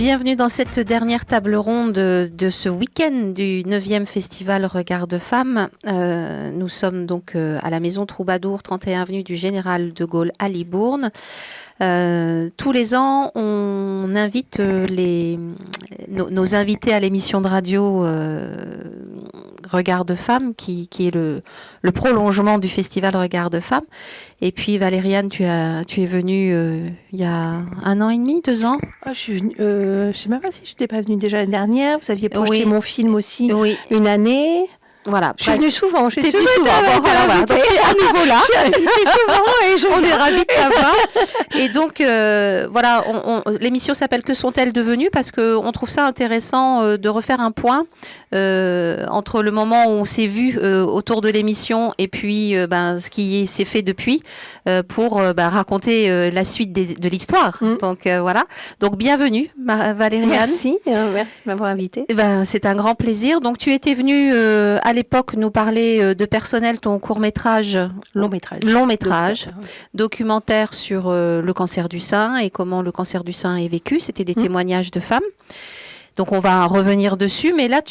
Bienvenue dans cette dernière table ronde de ce week-end du 9e Festival Regard de Femmes. Nous sommes donc à la Maison Troubadour, 31 avenue du Général de Gaulle à Libourne. Tous les ans, on invite nos invités à l'émission de radio Regard de Femmes, qui est le prolongement du Festival Regard de Femmes. Et puis Valériane, tu es venue il y a 1 an et demi, 2 ans. Je suis venue, je ne sais même pas si je n'étais pas venue déjà l'année dernière. Vous aviez projeté mon film aussi une année. Voilà. Je suis venue souvent. T'es venue souvent. Donc t'es à nouveau là. Je suis invitée souvent et on est ravis de t'avoir. Et donc voilà, l'émission s'appelle Que sont-elles devenues, parce que on trouve ça intéressant de refaire un point entre le moment où on s'est vu autour de l'émission et puis ce qui s'est fait depuis pour raconter la suite de l'histoire. Donc voilà. Donc bienvenue, Valériane. Merci de m'avoir invitée. C'est un grand plaisir. Donc tu étais venue à l'époque nous parler de Personnel, ton court-métrage, long métrage, documentaire sur le cancer du sein et comment le cancer du sein est vécu. C'était des témoignages de femmes. Donc on va revenir dessus, mais là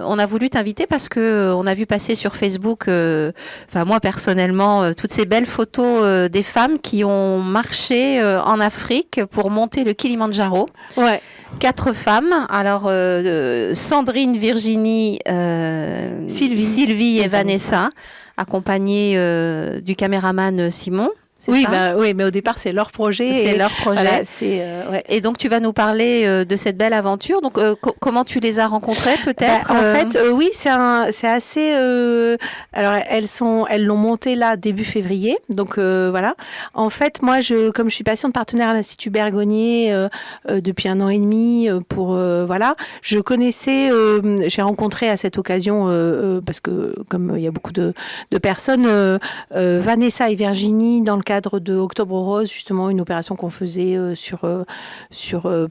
on a voulu t'inviter parce que on a vu passer sur Facebook, moi personnellement, toutes ces belles photos des femmes qui ont marché en Afrique pour monter le Kilimandjaro. Ouais. 4 femmes, alors Sandrine, Virginie, Sylvie et Vanessa, accompagnées du caméraman Simon. Oui, mais au départ, c'est leur projet. C'est leur projet. Voilà, Et donc, tu vas nous parler de cette belle aventure. Donc, comment tu les as rencontrées, peut-être En fait, oui, c'est assez... Alors, elles l'ont monté là, début février. Donc, voilà. En fait, moi, comme je suis patiente partenaire à l'Institut Bergonié depuis 1 an et demi, je connaissais... j'ai rencontré à cette occasion, parce que comme il y a beaucoup de personnes, Vanessa et Virginie, dans le cadre de Octobre Rose, justement une opération qu'on faisait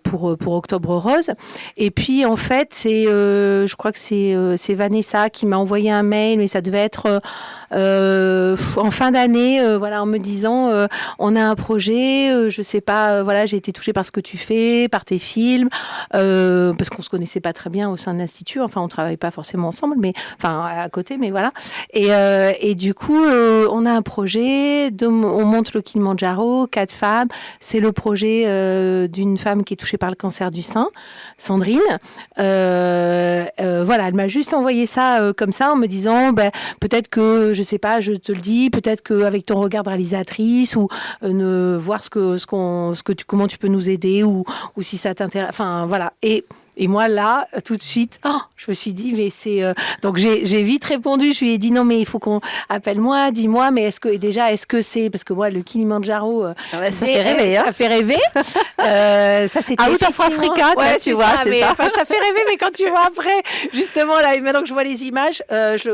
pour Octobre Rose. Et puis en fait, je crois que c'est Vanessa qui m'a envoyé un mail, mais ça devait être en fin d'année, en me disant on a un projet, je sais pas, j'ai été touchée par ce que tu fais, par tes films, parce qu'on se connaissait pas très bien au sein de l'institut. Enfin, on travaille pas forcément ensemble, mais à côté, mais voilà. Et du coup, on a un projet, on monte le Kilimandjaro, 4 femmes. C'est le projet d'une femme qui est touchée par le cancer du sein, Sandrine. Elle m'a juste envoyé ça comme ça en me disant peut-être que, je sais pas, je te le dis, peut-être qu'avec ton regard de réalisatrice ou voir comment tu peux nous aider ou si ça t'intéresse. Enfin, voilà. Et moi, là, tout de suite, je me suis dit, mais c'est... Donc, j'ai vite répondu. Je lui ai dit, non, mais il faut qu'on... Appelle-moi, dis-moi, mais est-ce que c'est... Parce que moi, le Kilimandjaro... ça fait rêver, hein. Ça fait rêver. Ça, c'était Out of Africa, tu vois, c'est ça. Ça fait rêver, mais quand tu vois après, justement, là, maintenant que je vois les images,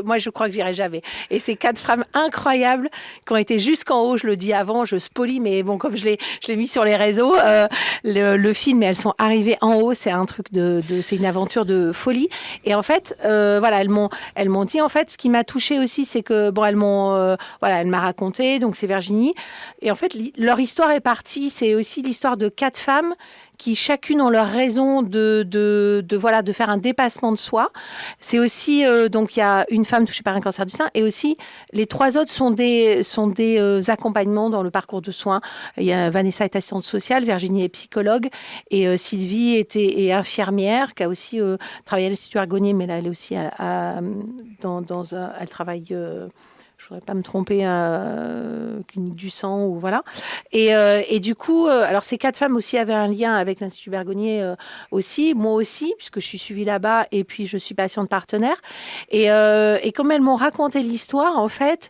moi, je crois que j'irai jamais. Et ces 4 femmes incroyables qui ont été jusqu'en haut, je le dis avant, je spoilie, mais bon, comme je l'ai mis sur les réseaux, le film, et elles sont arrivées en haut, c'est un truc c'est une aventure de folie. Et en fait, elles m'ont dit, en fait, ce qui m'a touchée aussi, c'est que, elle m'a raconté, donc c'est Virginie. Et en fait, leur histoire est partie, c'est aussi l'histoire de 4 femmes qui chacune ont leur raison de faire un dépassement de soi. C'est aussi, donc il y a une femme touchée par un cancer du sein et aussi les 3 autres sont des accompagnements dans le parcours de soins. Il y a Vanessa est assistante sociale, Virginie est psychologue et Sylvie est infirmière qui a aussi travaillé à l'Institut Bergonié, mais là elle est aussi elle travaille... je ne voudrais pas me tromper, clinique du sang ou voilà. Et du coup, alors ces 4 femmes aussi avaient un lien avec l'Institut Bergonié aussi, moi aussi, puisque je suis suivie là-bas et puis je suis patiente partenaire. Et comme elles m'ont raconté l'histoire, en fait,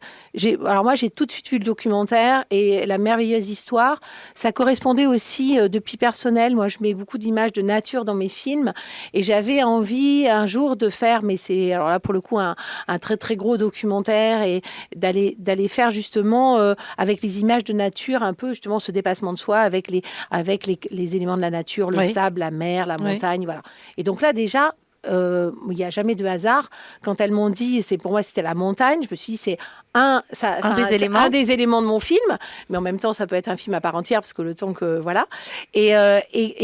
alors moi j'ai tout de suite vu le documentaire et la merveilleuse histoire. Ça correspondait aussi depuis personnel. Moi, je mets beaucoup d'images de nature dans mes films et j'avais envie un jour de faire, mais c'est alors là pour le coup un très très gros documentaire et d'aller faire justement avec les images de nature un peu justement ce dépassement de soi avec les éléments de la nature, le sable, la mer, la montagne, voilà. Et donc là déjà il n'y a jamais de hasard. Quand elles m'ont dit, pour moi, c'était la montagne, je me suis dit, c'est un des éléments de mon film, mais en même temps, ça peut être un film à part entière, parce que le temps que, voilà. Et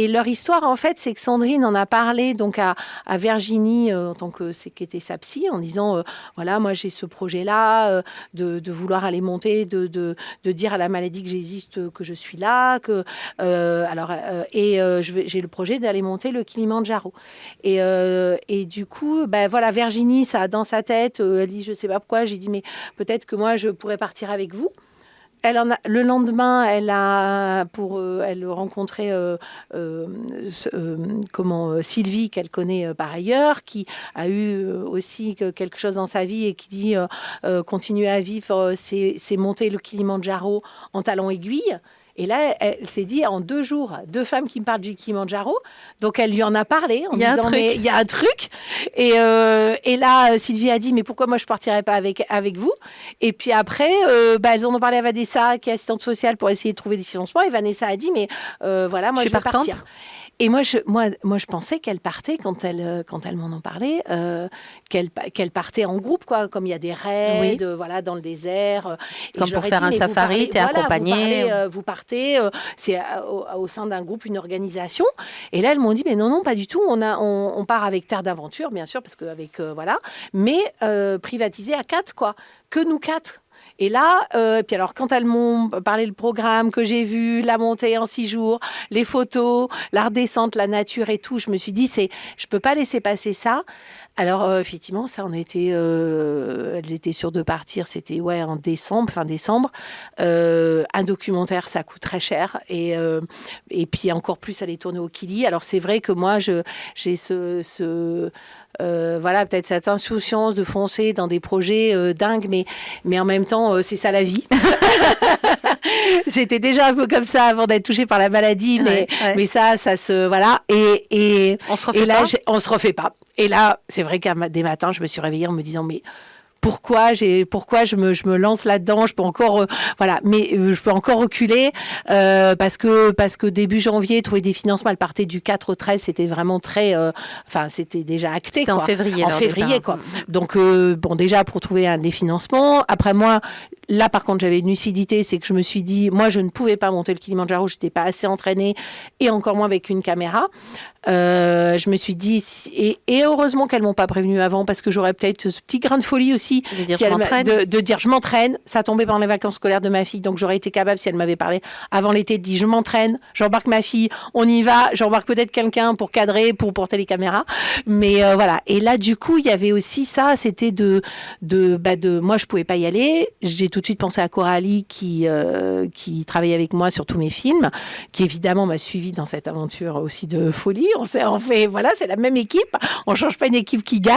leur histoire, en fait, c'est que Sandrine en a parlé donc à Virginie, en tant que qui était sa psy, en disant, voilà, moi, j'ai ce projet-là, de vouloir aller monter, de dire à la maladie que j'existe, que je suis là, j'ai le projet d'aller monter le Kilimandjaro. Et du coup, voilà, Virginie, ça a dans sa tête, elle dit, je sais pas pourquoi, j'ai dit, mais peut-être que moi, je pourrais partir avec vous. Le lendemain, elle rencontrait Sylvie, qu'elle connaît par ailleurs, qui a eu aussi quelque chose dans sa vie et qui dit continuer à vivre, c'est monter le Kilimandjaro en talons aiguilles. Et là, elle s'est dit, en 2 jours, 2 femmes qui me parlent du Kilimandjaro. Donc, elle lui en a parlé en disant, mais il y a un truc. Et là, Sylvie a dit, mais pourquoi moi, je ne partirais pas avec vous? Et puis après, elles en ont parlé à Vanessa, qui est assistante sociale, pour essayer de trouver des financements. Et Vanessa a dit, mais voilà, moi, je vais partir. Et moi, je pensais qu'elle partait, quand elle m'en en parlait, qu'elle partait en groupe, quoi, comme il y a des raids, voilà, dans le désert. Comme pour faire un safari, t'es accompagnée. Vous partez, c'est au sein d'un groupe, une organisation. Et là, elles m'ont dit, mais non, pas du tout. On part avec Terre d'Aventure, bien sûr, parce qu'avec, voilà, mais privatisé à 4, quoi, que nous 4. Et là, puis alors, quand elles m'ont parlé le programme que j'ai vu, la montée en 6 jours, les photos, la redescente, la nature et tout, je me suis dit, je peux pas laisser passer ça. Alors, effectivement, ça, elles étaient sûres de partir, c'était fin décembre. Un documentaire, ça coûte très cher. Et puis, encore plus, aller tourner au Kili. Alors, c'est vrai que moi, j'ai voilà, peut-être cette insouciance de foncer dans des projets dingues, mais en même temps, c'est ça la vie. J'étais déjà un peu comme ça avant d'être touchée par la maladie, mais ça se... Voilà. Et on se refait pas. On se refait pas. Et là, c'est vrai qu'à des matins, je me suis réveillée en me disant, mais pourquoi je me lance là-dedans, je peux encore je peux encore reculer parce que début janvier, trouver des financements, elle partait du 4 au 13, c'était vraiment très c'était déjà acté, c'était quoi. En février quoi. Donc déjà pour trouver des financements, après moi là par contre j'avais une lucidité, c'est que je me suis dit moi je ne pouvais pas monter le Kilimandjaro, j'étais pas assez entraînée et encore moins avec une caméra. Je me suis dit et heureusement qu'elles m'ont pas prévenue avant, parce que j'aurais peut-être ce petit grain de folie aussi de dire je m'entraîne. Ça tombait pendant les vacances scolaires de ma fille, donc j'aurais été capable, si elle m'avait parlé avant l'été, de dire je m'entraîne, j'embarque ma fille, on y va, j'embarque peut-être quelqu'un pour cadrer, pour porter les caméras, mais voilà. Et là du coup il y avait aussi ça, c'était de moi je pouvais pas y aller. J'ai tout de suite pensé à Coralie qui travaillait avec moi sur tous mes films, qui évidemment m'a suivie dans cette aventure aussi de folie. On fait, voilà, c'est la même équipe. On change pas une équipe qui gagne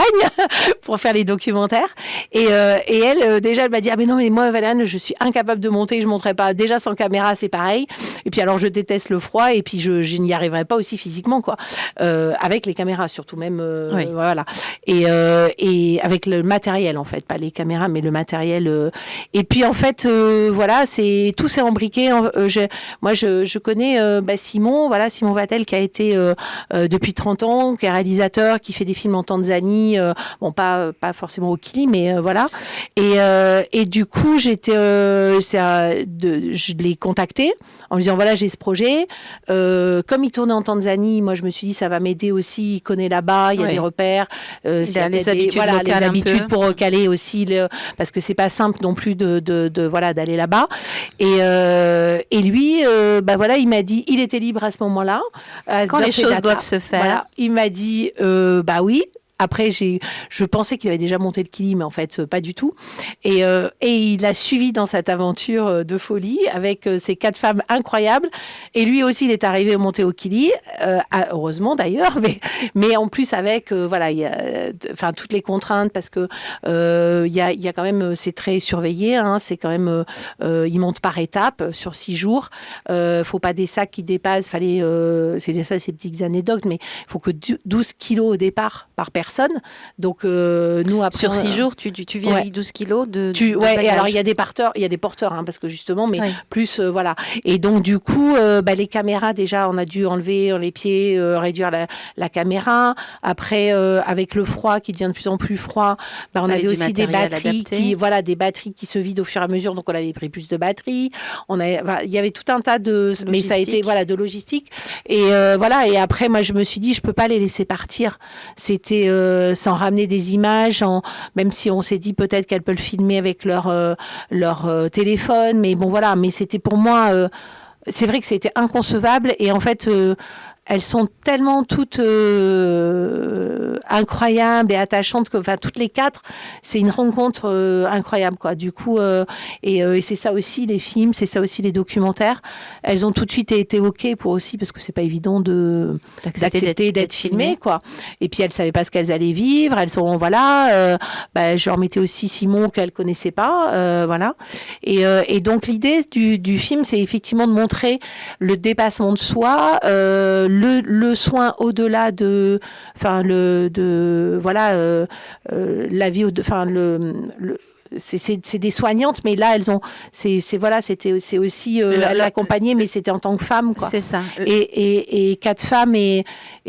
pour faire les documentaires. Et elle, déjà, elle m'a dit, ah mais non, mais moi, Valériane, je suis incapable de monter, je monterai pas. Déjà, sans caméra, c'est pareil. Et puis, alors, je déteste le froid, et puis, je n'y arriverai pas aussi physiquement, quoi. Avec les caméras, surtout même, oui. Voilà. Et avec le matériel, en fait. Pas les caméras, mais le matériel. Et puis, en fait, voilà, tout s'est embriqué. Moi, je connais Simon Vattel, qui a été depuis 30 ans, qui est réalisateur, qui fait des films en Tanzanie, pas forcément au Kili, mais voilà. Et du coup, je l'ai contacté en lui disant voilà, j'ai ce projet. Comme il tournait en Tanzanie, moi je me suis dit ça va m'aider aussi. Il connaît là-bas, il y a des repères, il a les habitudes pour caler aussi, parce que c'est pas simple non plus d'aller là-bas. Et lui, il m'a dit, il était libre à ce moment-là. Quand les choses doivent se faire. Voilà, il m'a dit, oui. Après, je pensais qu'il avait déjà monté le Kili, mais en fait, pas du tout. Et il a suivi dans cette aventure de folie avec ces 4 femmes incroyables. Et lui aussi, il est arrivé à monter au Kili, heureusement d'ailleurs, mais en plus avec toutes les contraintes, parce que il y a quand même, c'est très surveillé. Hein, c'est quand même, il monte par étapes sur 6 jours. Faut pas des sacs qui dépassent. C'est ça, ces petites anecdotes, mais il faut que 12 kilos au départ par personne. personnes. Donc nous après sur 6 jours, tu vieillis 12 kilos de et alors il y a des porteurs, hein, parce que justement, mais plus voilà. Et donc du coup, les caméras déjà, on a dû enlever les pieds, réduire la caméra. Après, avec le froid qui devient de plus en plus froid, on avait aussi des batteries des batteries qui se vident au fur et à mesure. Donc on avait pris plus de batteries. Il y avait tout un tas de, mais ça a été de logistique. Et voilà. Et après, moi, je me suis dit, je peux pas les laisser partir. C'était sans ramener des images, même si on s'est dit peut-être qu'elles peuvent le filmer avec leur téléphone. Mais bon, voilà. Mais c'était pour moi, c'est vrai que c'était inconcevable. Et en fait, elles sont tellement toutes incroyables et attachantes que, toutes les 4, c'est une rencontre incroyable, quoi. Du coup, et c'est ça aussi les films, c'est ça aussi les documentaires. Elles ont tout de suite été ok pour aussi, parce que c'est pas évident d'accepter d'être filmées, quoi. Et puis elles savaient pas ce qu'elles allaient vivre. Elles sont je leur mettais aussi Simon qu'elles connaissaient pas, voilà. Et donc l'idée du film, c'est effectivement de montrer le dépassement de soi. Le soin au-delà de, la vie, c'est des soignantes, mais là elles ont, c'est aussi l'accompagner, mais c'était en tant que femme, quoi. C'est ça. Et 4 femmes, et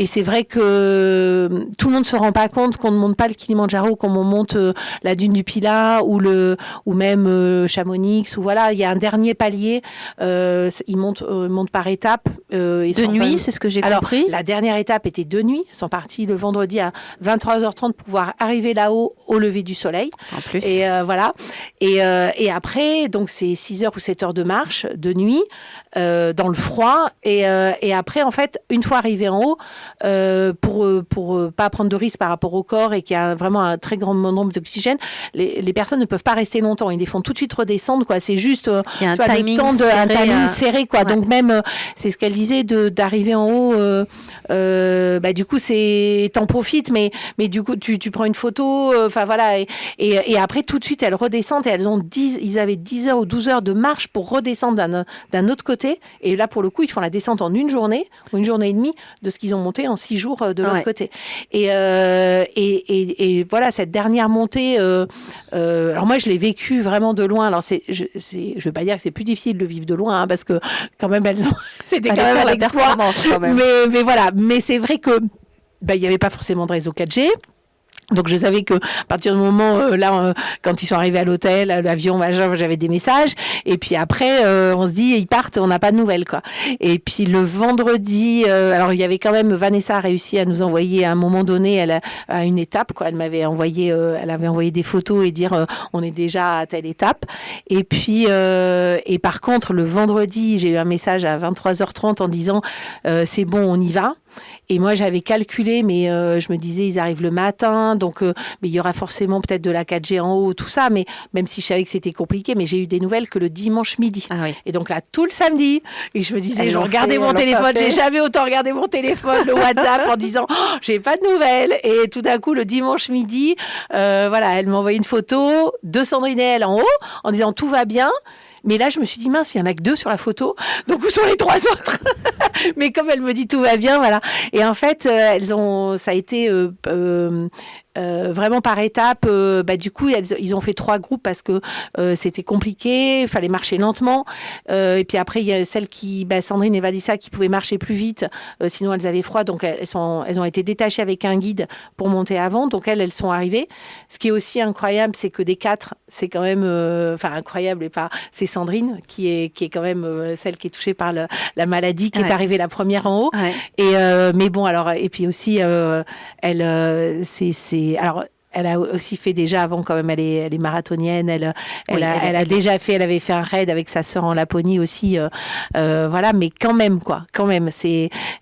c'est vrai que tout le monde se rend pas compte qu'on ne monte pas le Kilimandjaro comme on monte la dune du Pilat ou même Chamonix, ou voilà, il y a un dernier palier. Ils montent par étapes. De nuit, c'est ce que j'ai compris. Alors, la dernière étape était de nuit. Ils sont partis le vendredi à 23h30 pour pouvoir arriver là-haut au lever du soleil. En plus. Et voilà. Et après, donc c'est 6 heures ou 7 heures de marche de nuit dans le froid. Et après, en fait, une fois arrivé en haut, pour pas prendre de risques par rapport au corps et qu'il y a vraiment un très grand nombre d'oxygène, les personnes ne peuvent pas rester longtemps. Ils les font tout de suite redescendre, quoi. C'est juste il y a un timing serré, quoi. Ouais. Donc même, c'est ce qu'elle disait d'arriver en haut. Du coup, t'en profites, mais du coup, tu prends une photo. Voilà. Et après, tout de suite, elles redescendent et ils avaient 10 heures ou 12 heures de marche pour redescendre d'un autre côté. Et là, pour le coup, ils font la descente en une journée ou une journée et demie de ce qu'ils ont monté en 6 jours de l'autre côté. Et voilà, cette dernière montée, alors moi, je l'ai vécue vraiment de loin. Alors, je veux pas dire que c'est plus difficile de vivre de loin, hein, parce que quand même, c'était quand même un exploit. Mais voilà, mais c'est vrai que il y avait pas forcément de réseau 4G. Donc je savais que à partir du moment quand ils sont arrivés à l'hôtel, à l'avion, j'avais des messages. Et puis après, on se dit ils partent, on n'a pas de nouvelles, quoi. Et puis le vendredi, alors il y avait quand même, Vanessa a réussi à nous envoyer à un moment donné, à une étape, quoi. Elle avait envoyé des photos et dire on est déjà à telle étape. Et puis et par contre le vendredi, j'ai eu un message à 23h30 en disant c'est bon, on y va. Et moi, j'avais calculé, mais je me disais, ils arrivent le matin, donc mais il y aura forcément peut-être de la 4G en haut, tout ça, mais même si je savais que c'était compliqué, mais j'ai eu des nouvelles que le dimanche midi. Ah oui. Et donc là, tout le samedi, et je me disais, je regardais mon téléphone, j'ai jamais autant regardé mon téléphone, le WhatsApp, en disant, j'ai pas de nouvelles. Et tout d'un coup, le dimanche midi, elle m'a envoyé une photo de Sandrine et elle en haut, en disant, tout va bien. Mais là, je me suis dit, mince, il n'y en a que 2 sur la photo. Donc, où sont les 3 autres? Mais comme elle me dit, tout va bien, voilà. Et en fait, ça a été vraiment par étapes. Du coup, ils ont fait 3 groupes parce que c'était compliqué, il fallait marcher lentement. Et puis après, il y a celles Sandrine et Valissa, qui pouvaient marcher plus vite, sinon elles avaient froid. Donc, elles ont été détachées avec un guide pour monter avant. Donc, elles sont arrivées. Ce qui est aussi incroyable, c'est que des 4, c'est quand même... incroyable, et pas... C'est Sandrine qui est quand même celle qui est touchée par la maladie, qui est arrivée la première en haut. Ouais. Et mais bon, alors, et puis aussi, alors, elle a aussi fait déjà avant, quand même, elle est marathonienne, elle avait fait un raid avec sa sœur en Laponie aussi, voilà, mais quand même,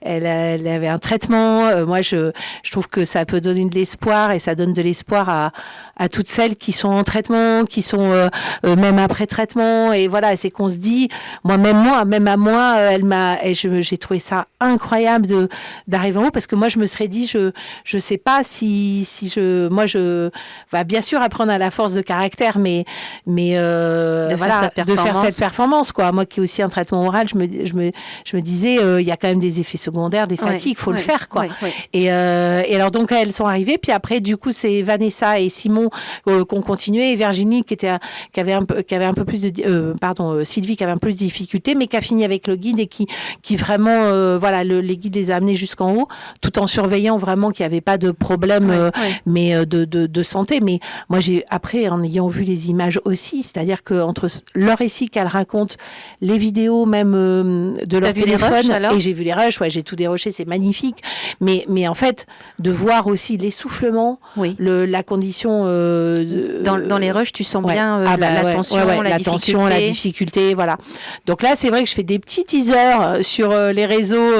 elle avait un traitement. Moi, je trouve que ça peut donner de l'espoir, et ça donne de l'espoir à toutes celles qui sont en traitement, qui sont même après traitement, et voilà, c'est qu'on se dit, même à moi, j'ai trouvé ça incroyable d'arriver en haut, parce que moi, je me serais dit, je sais pas si va bien sûr apprendre à la force de caractère, mais de faire cette performance, quoi. Moi qui ai aussi un traitement oral, je me disais, il y a quand même des effets secondaires, des fatigues, faut le faire, quoi. Et alors donc elles sont arrivées, puis après du coup c'est Vanessa et Simon qui ont continué, et Virginie qui avait un peu plus de Sylvie qui avait un peu de difficultés, mais qui a fini avec le guide et qui vraiment les guides les a amenés jusqu'en haut, tout en surveillant vraiment qu'il n'y avait pas de problème mais de santé. Mais moi après en ayant vu les images aussi, c'est-à-dire que entre leur récit qu'elle raconte, les vidéos même de leur téléphone, et j'ai vu les rushs, j'ai tout déroché, c'est magnifique, mais en fait de voir aussi l'essoufflement, la condition dans les rushs, tu sens bien la tension, la difficulté, voilà. Donc là c'est vrai que je fais des petits teasers sur les réseaux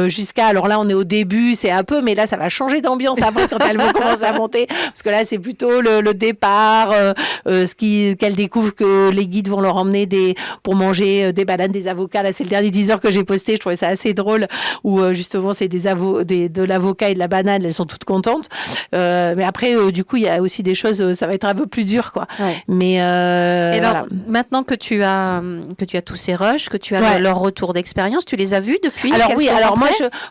jusqu'à, alors là on est au début, c'est un peu, mais là ça va changer d'ambiance après quand elles vont commencer à monter, parce que là c'est plutôt le départ, qu'elles découvrent que les guides vont leur emmener pour manger des bananes, des avocats. Là c'est le dernier teaser que j'ai posté, je trouvais ça assez drôle, où justement c'est de l'avocat et de la banane, elles sont toutes contentes, mais après du coup il y a aussi des choses, ça va être un peu plus dur, quoi. Mais et alors maintenant que tu as tous ces rushs, que tu as leur retour d'expérience, tu les as vus depuis?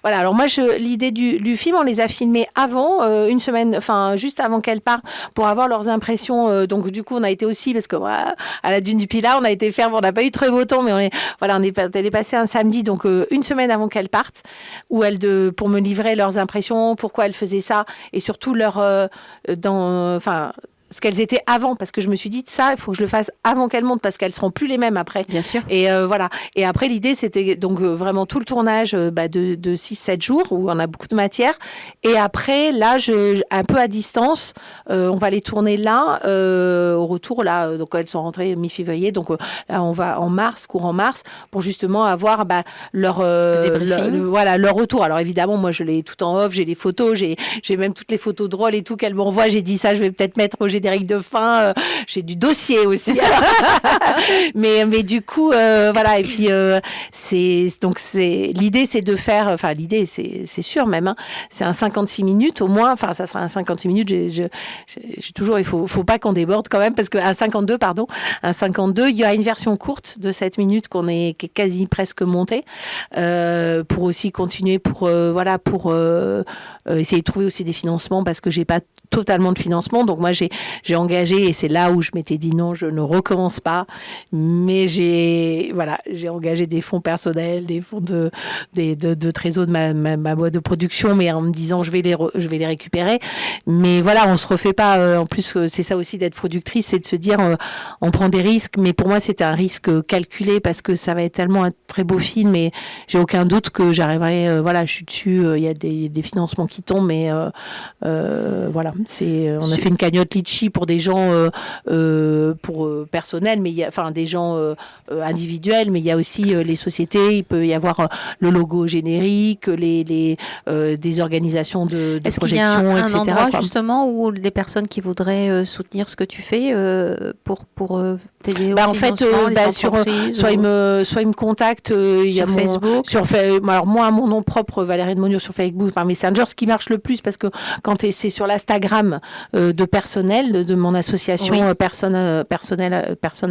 Alors moi l'idée du film, on les a filmés avant, une semaine, enfin juste avant qu'elles partent, pour avoir leurs impressions. Donc du coup on a été aussi, parce que à la Dune du Pilat on a été faire, on n'a pas eu très beau temps, mais on est passé un samedi, donc une semaine avant qu'elles partent, où pour me livrer leurs impressions, pourquoi elles faisaient ça, et surtout ce qu'elles étaient avant, parce que je me suis dit, ça, il faut que je le fasse avant qu'elles montent, parce qu'elles seront plus les mêmes après. Bien sûr. Et voilà. Et après, l'idée, c'était donc vraiment tout le tournage de 6-7 jours, où on a beaucoup de matière. Et après, là, un peu à distance, on va les tourner là, au retour, là, donc elles sont rentrées mi-février, donc là, on va courant mars, pour justement avoir leur retour. Alors évidemment, moi, je l'ai tout en off, j'ai les photos, j'ai même toutes les photos drôles et tout qu'elles m'envoient. J'ai dit ça, je vais peut-être mettre au générique de fin, j'ai du dossier aussi. mais du coup voilà, et puis l'idée c'est de faire, l'idée c'est sûr même, hein, c'est un 56 minutes au moins, ça sera un 56 minutes, j'ai toujours, il faut pas qu'on déborde quand même, parce que un 52, il y a une version courte de 7 minutes qui est quasi presque montée, pour aussi continuer, pour essayer de trouver aussi des financements, parce que j'ai pas totalement de financement, donc moi j'ai engagé, et c'est là où je m'étais dit non, je ne recommence pas, mais j'ai engagé des fonds personnels, des fonds de trésor de ma boîte de production, mais en me disant je vais les récupérer, mais voilà, on se refait pas, en plus c'est ça aussi d'être productrice, c'est de se dire on prend des risques, mais pour moi c'était un risque calculé, parce que ça va être tellement un très beau film, et j'ai aucun doute que j'arriverai, je suis dessus, il y a des financements qui tombent, mais voilà, on a fait une cagnotte Litchi pour des gens personnels, mais des gens individuels, mais il y a aussi les sociétés, il peut y avoir le logo générique, des organisations de Est-ce projection, qu'il y a un etc. endroit justement où les personnes qui voudraient soutenir ce que tu fais pour t'aider au financement, les entreprises, soit ils me contactent, il y a Facebook, alors moi, mon nom propre, Valérie de Monio, sur Facebook, par Messenger, ce qui marche le plus, parce que quand c'est sur l'Instagram de personnel, de mon association, personne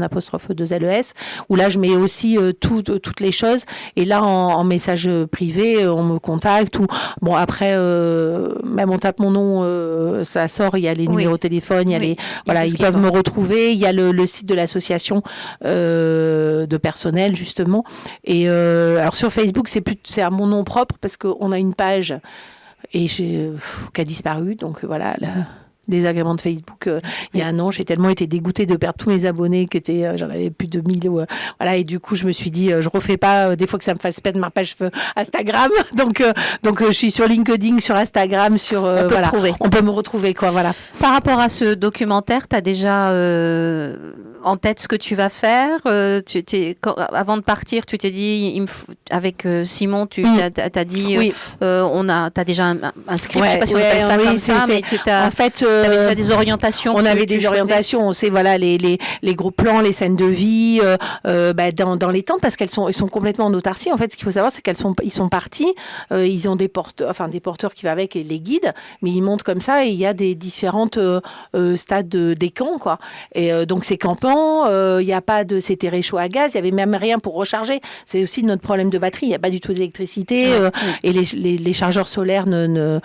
apostrophe 2LES, où là je mets aussi toutes les choses, et là en message privé on me contacte, ou bon après même on tape mon nom, ça sort, il y a les numéros de téléphone, il y a ils peuvent me retrouver, il y a le site de l'association de personnel justement, et alors sur Facebook c'est à mon nom propre, parce qu'on a une page et qui a disparu, donc voilà, désagrément de Facebook. Il y a un an, j'ai tellement été dégoûtée de perdre tous mes abonnés, j'en avais plus de 1000, voilà, et du coup je me suis dit je refais pas des fois que ça me fasse perdre ma page Instagram, donc je suis sur LinkedIn, sur Instagram, sur on peut me retrouver, quoi, voilà. Par rapport à ce documentaire, tu as déjà en tête ce que tu vas faire. Avant de partir, tu t'es dit, avec Simon, tu t'as dit, t'as déjà un script, je sais pas si on appelle ça comme ça, mais en fait, avais déjà des orientations. On avait des orientations. On sait les gros plans, les scènes de vie, dans les tentes, parce ils sont complètement en autarcie. En fait, ce qu'il faut savoir, c'est ils sont partis. Ils ont des porteurs qui vont avec et les guides, mais ils montent comme ça et il y a des différentes stades des camps, quoi. Et donc c'est campant. Il y a pas de, c'était réchaud à gaz. Il y avait même rien pour recharger. C'est aussi notre problème de batterie. Il y a pas du tout d'électricité et les chargeurs solaires ne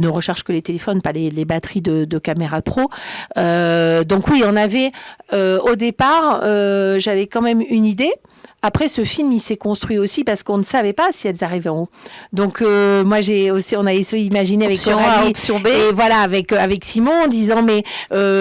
rechargent que les téléphones, pas les batteries de caméra pro. Donc oui, on avait au départ, j'avais quand même une idée. Après, ce film, il s'est construit aussi parce qu'on ne savait pas si elles arrivaient en haut. Donc, moi, on a essayé d'imaginer avec option Coralie, A, option B. Et voilà, avec Simon, en disant, mais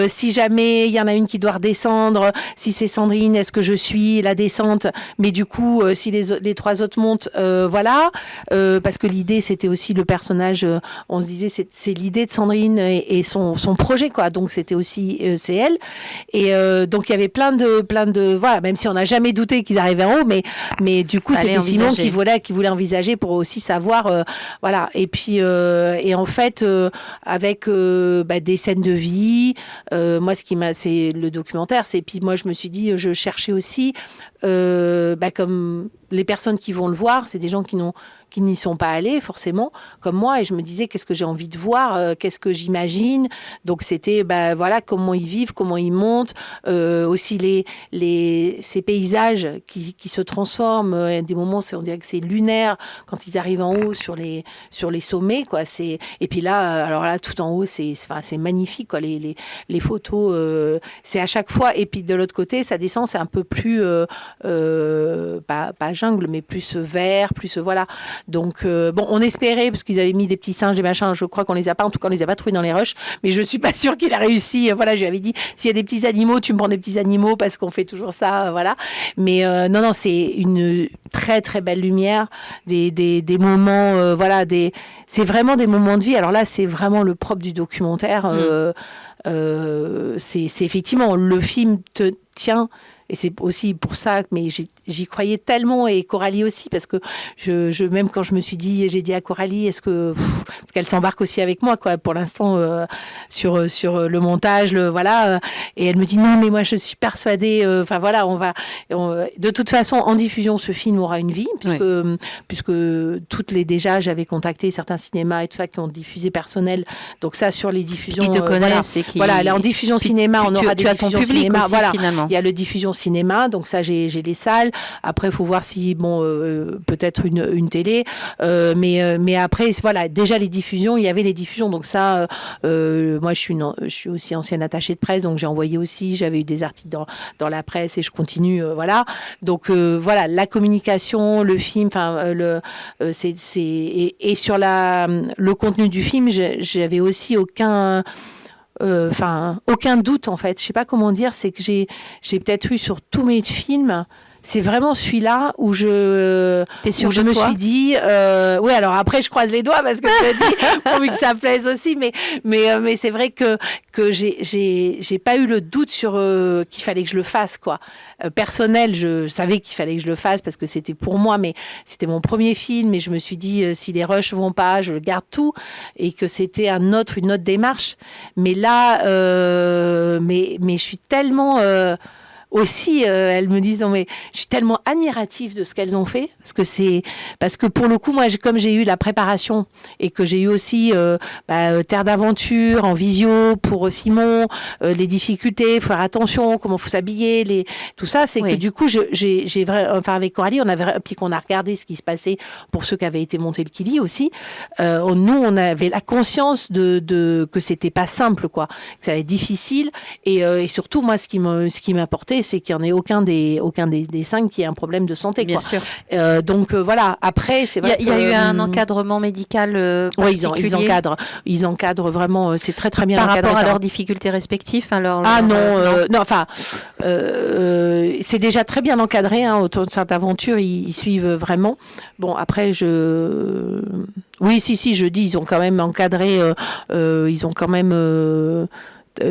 si jamais il y en a une qui doit redescendre, si c'est Sandrine, est-ce que je suis la descente? Mais du coup, si les trois autres montent, voilà. Parce que l'idée, c'était aussi le personnage, on se disait, c'est l'idée de Sandrine et son projet, quoi. Donc, c'était aussi, c'est elle. Et donc, il y avait plein de, voilà, même si on n'a jamais douté qu'ils arrivaient en haut, mais du coup, c'était Simon qui voulait envisager pour aussi savoir, voilà. Et puis, et en fait, avec des scènes de vie, moi, c'est le documentaire, puis moi, je me suis dit, je cherchais aussi, comme les personnes qui vont le voir, c'est des gens qui n'y sont pas allés forcément, comme moi, et je me disais qu'est-ce que j'ai envie de voir, qu'est-ce que j'imagine. Donc c'était voilà comment ils vivent, comment ils montent, aussi ces paysages qui se transforment. Des moments, on dirait que c'est lunaire quand ils arrivent en haut sur les sommets, quoi. Et puis là, alors là, tout en haut, c'est magnifique, quoi. Les photos, c'est à chaque fois. Et puis de l'autre côté, ça descend, c'est un peu plus pas jungle, mais plus vert, plus voilà. Donc, on espérait, parce qu'ils avaient mis des petits singes, des machins, je crois qu'on les a pas, en tout cas, on les a pas trouvés dans les rushs, mais je suis pas sûre qu'il a réussi. Voilà, je lui avais dit, s'il y a des petits animaux, tu me prends des petits animaux, parce qu'on fait toujours ça, voilà. Mais non, c'est une très, très belle lumière, des moments, voilà, c'est vraiment des moments de vie. Alors là, c'est vraiment le propre du documentaire. C'est effectivement, le film te tient. Et c'est aussi pour ça, mais j'y croyais tellement, et Coralie aussi, parce que même quand je me suis dit, j'ai dit à Coralie, parce qu'elle s'embarque aussi avec moi, quoi, pour l'instant, sur le montage, voilà, et elle me dit non, mais moi je suis persuadée, voilà, de toute façon, en diffusion, ce film aura une vie, puisque déjà, j'avais contacté certains cinémas et tout ça qui ont diffusé personnel, donc ça, sur les diffusions, ils te connaissent, voilà, là, en diffusion cinéma, on aura des diffusions cinéma, aussi, voilà, finalement. il y a le diffusion cinéma, donc ça j'ai les salles. Après, il faut voir si peut-être une télé, mais après voilà, déjà les diffusions, il y avait les diffusions, donc ça, moi je suis aussi ancienne attachée de presse, donc j'ai envoyé aussi, j'avais eu des articles dans la presse et je continue, voilà. Donc voilà, la communication, le film, et sur le contenu du film, j'avais aussi aucun doute, en fait. Je sais pas comment dire, c'est que j'ai peut-être eu sur tous mes films, c'est vraiment celui-là où je me suis dit, oui, alors après je croise les doigts parce que tu as dit, pourvu que ça plaise aussi, mais c'est vrai que j'ai pas eu le doute sur qu'il fallait que je le fasse, quoi. Personnel, je savais qu'il fallait que je le fasse parce que c'était pour moi, mais c'était mon premier film, et je me suis dit, si les rushs vont pas, je garde tout, et que c'était une autre démarche. Mais là, mais je suis tellement aussi, elles me disent non, mais je suis tellement admirative de ce qu'elles ont fait, parce que pour le coup, moi, comme j'ai eu la préparation et que j'ai eu aussi Terre d'aventure en visio pour Simon, les difficultés, faire attention, comment faut s'habiller, tout ça, c'est que du coup, avec Coralie, puis qu'on a regardé ce qui se passait pour ceux qui avaient été monter le Kili aussi. Nous, on avait la conscience que c'était pas simple, quoi, que ça allait être difficile, et surtout moi, ce qui m'apportait, c'est qu'il n'y en ait aucun des 5 qui ait un problème de santé, bien quoi. sûr. Donc voilà, après c'est vrai il y a eu un encadrement médical particulier. Oui, ils encadrent vraiment, c'est très très bien par encadré rapport à leurs difficultés respectives, non, c'est déjà très bien encadré, hein, autour de cette aventure, ils suivent vraiment. Bon, après oui, si je dis, ils ont quand même encadré, ils ont quand même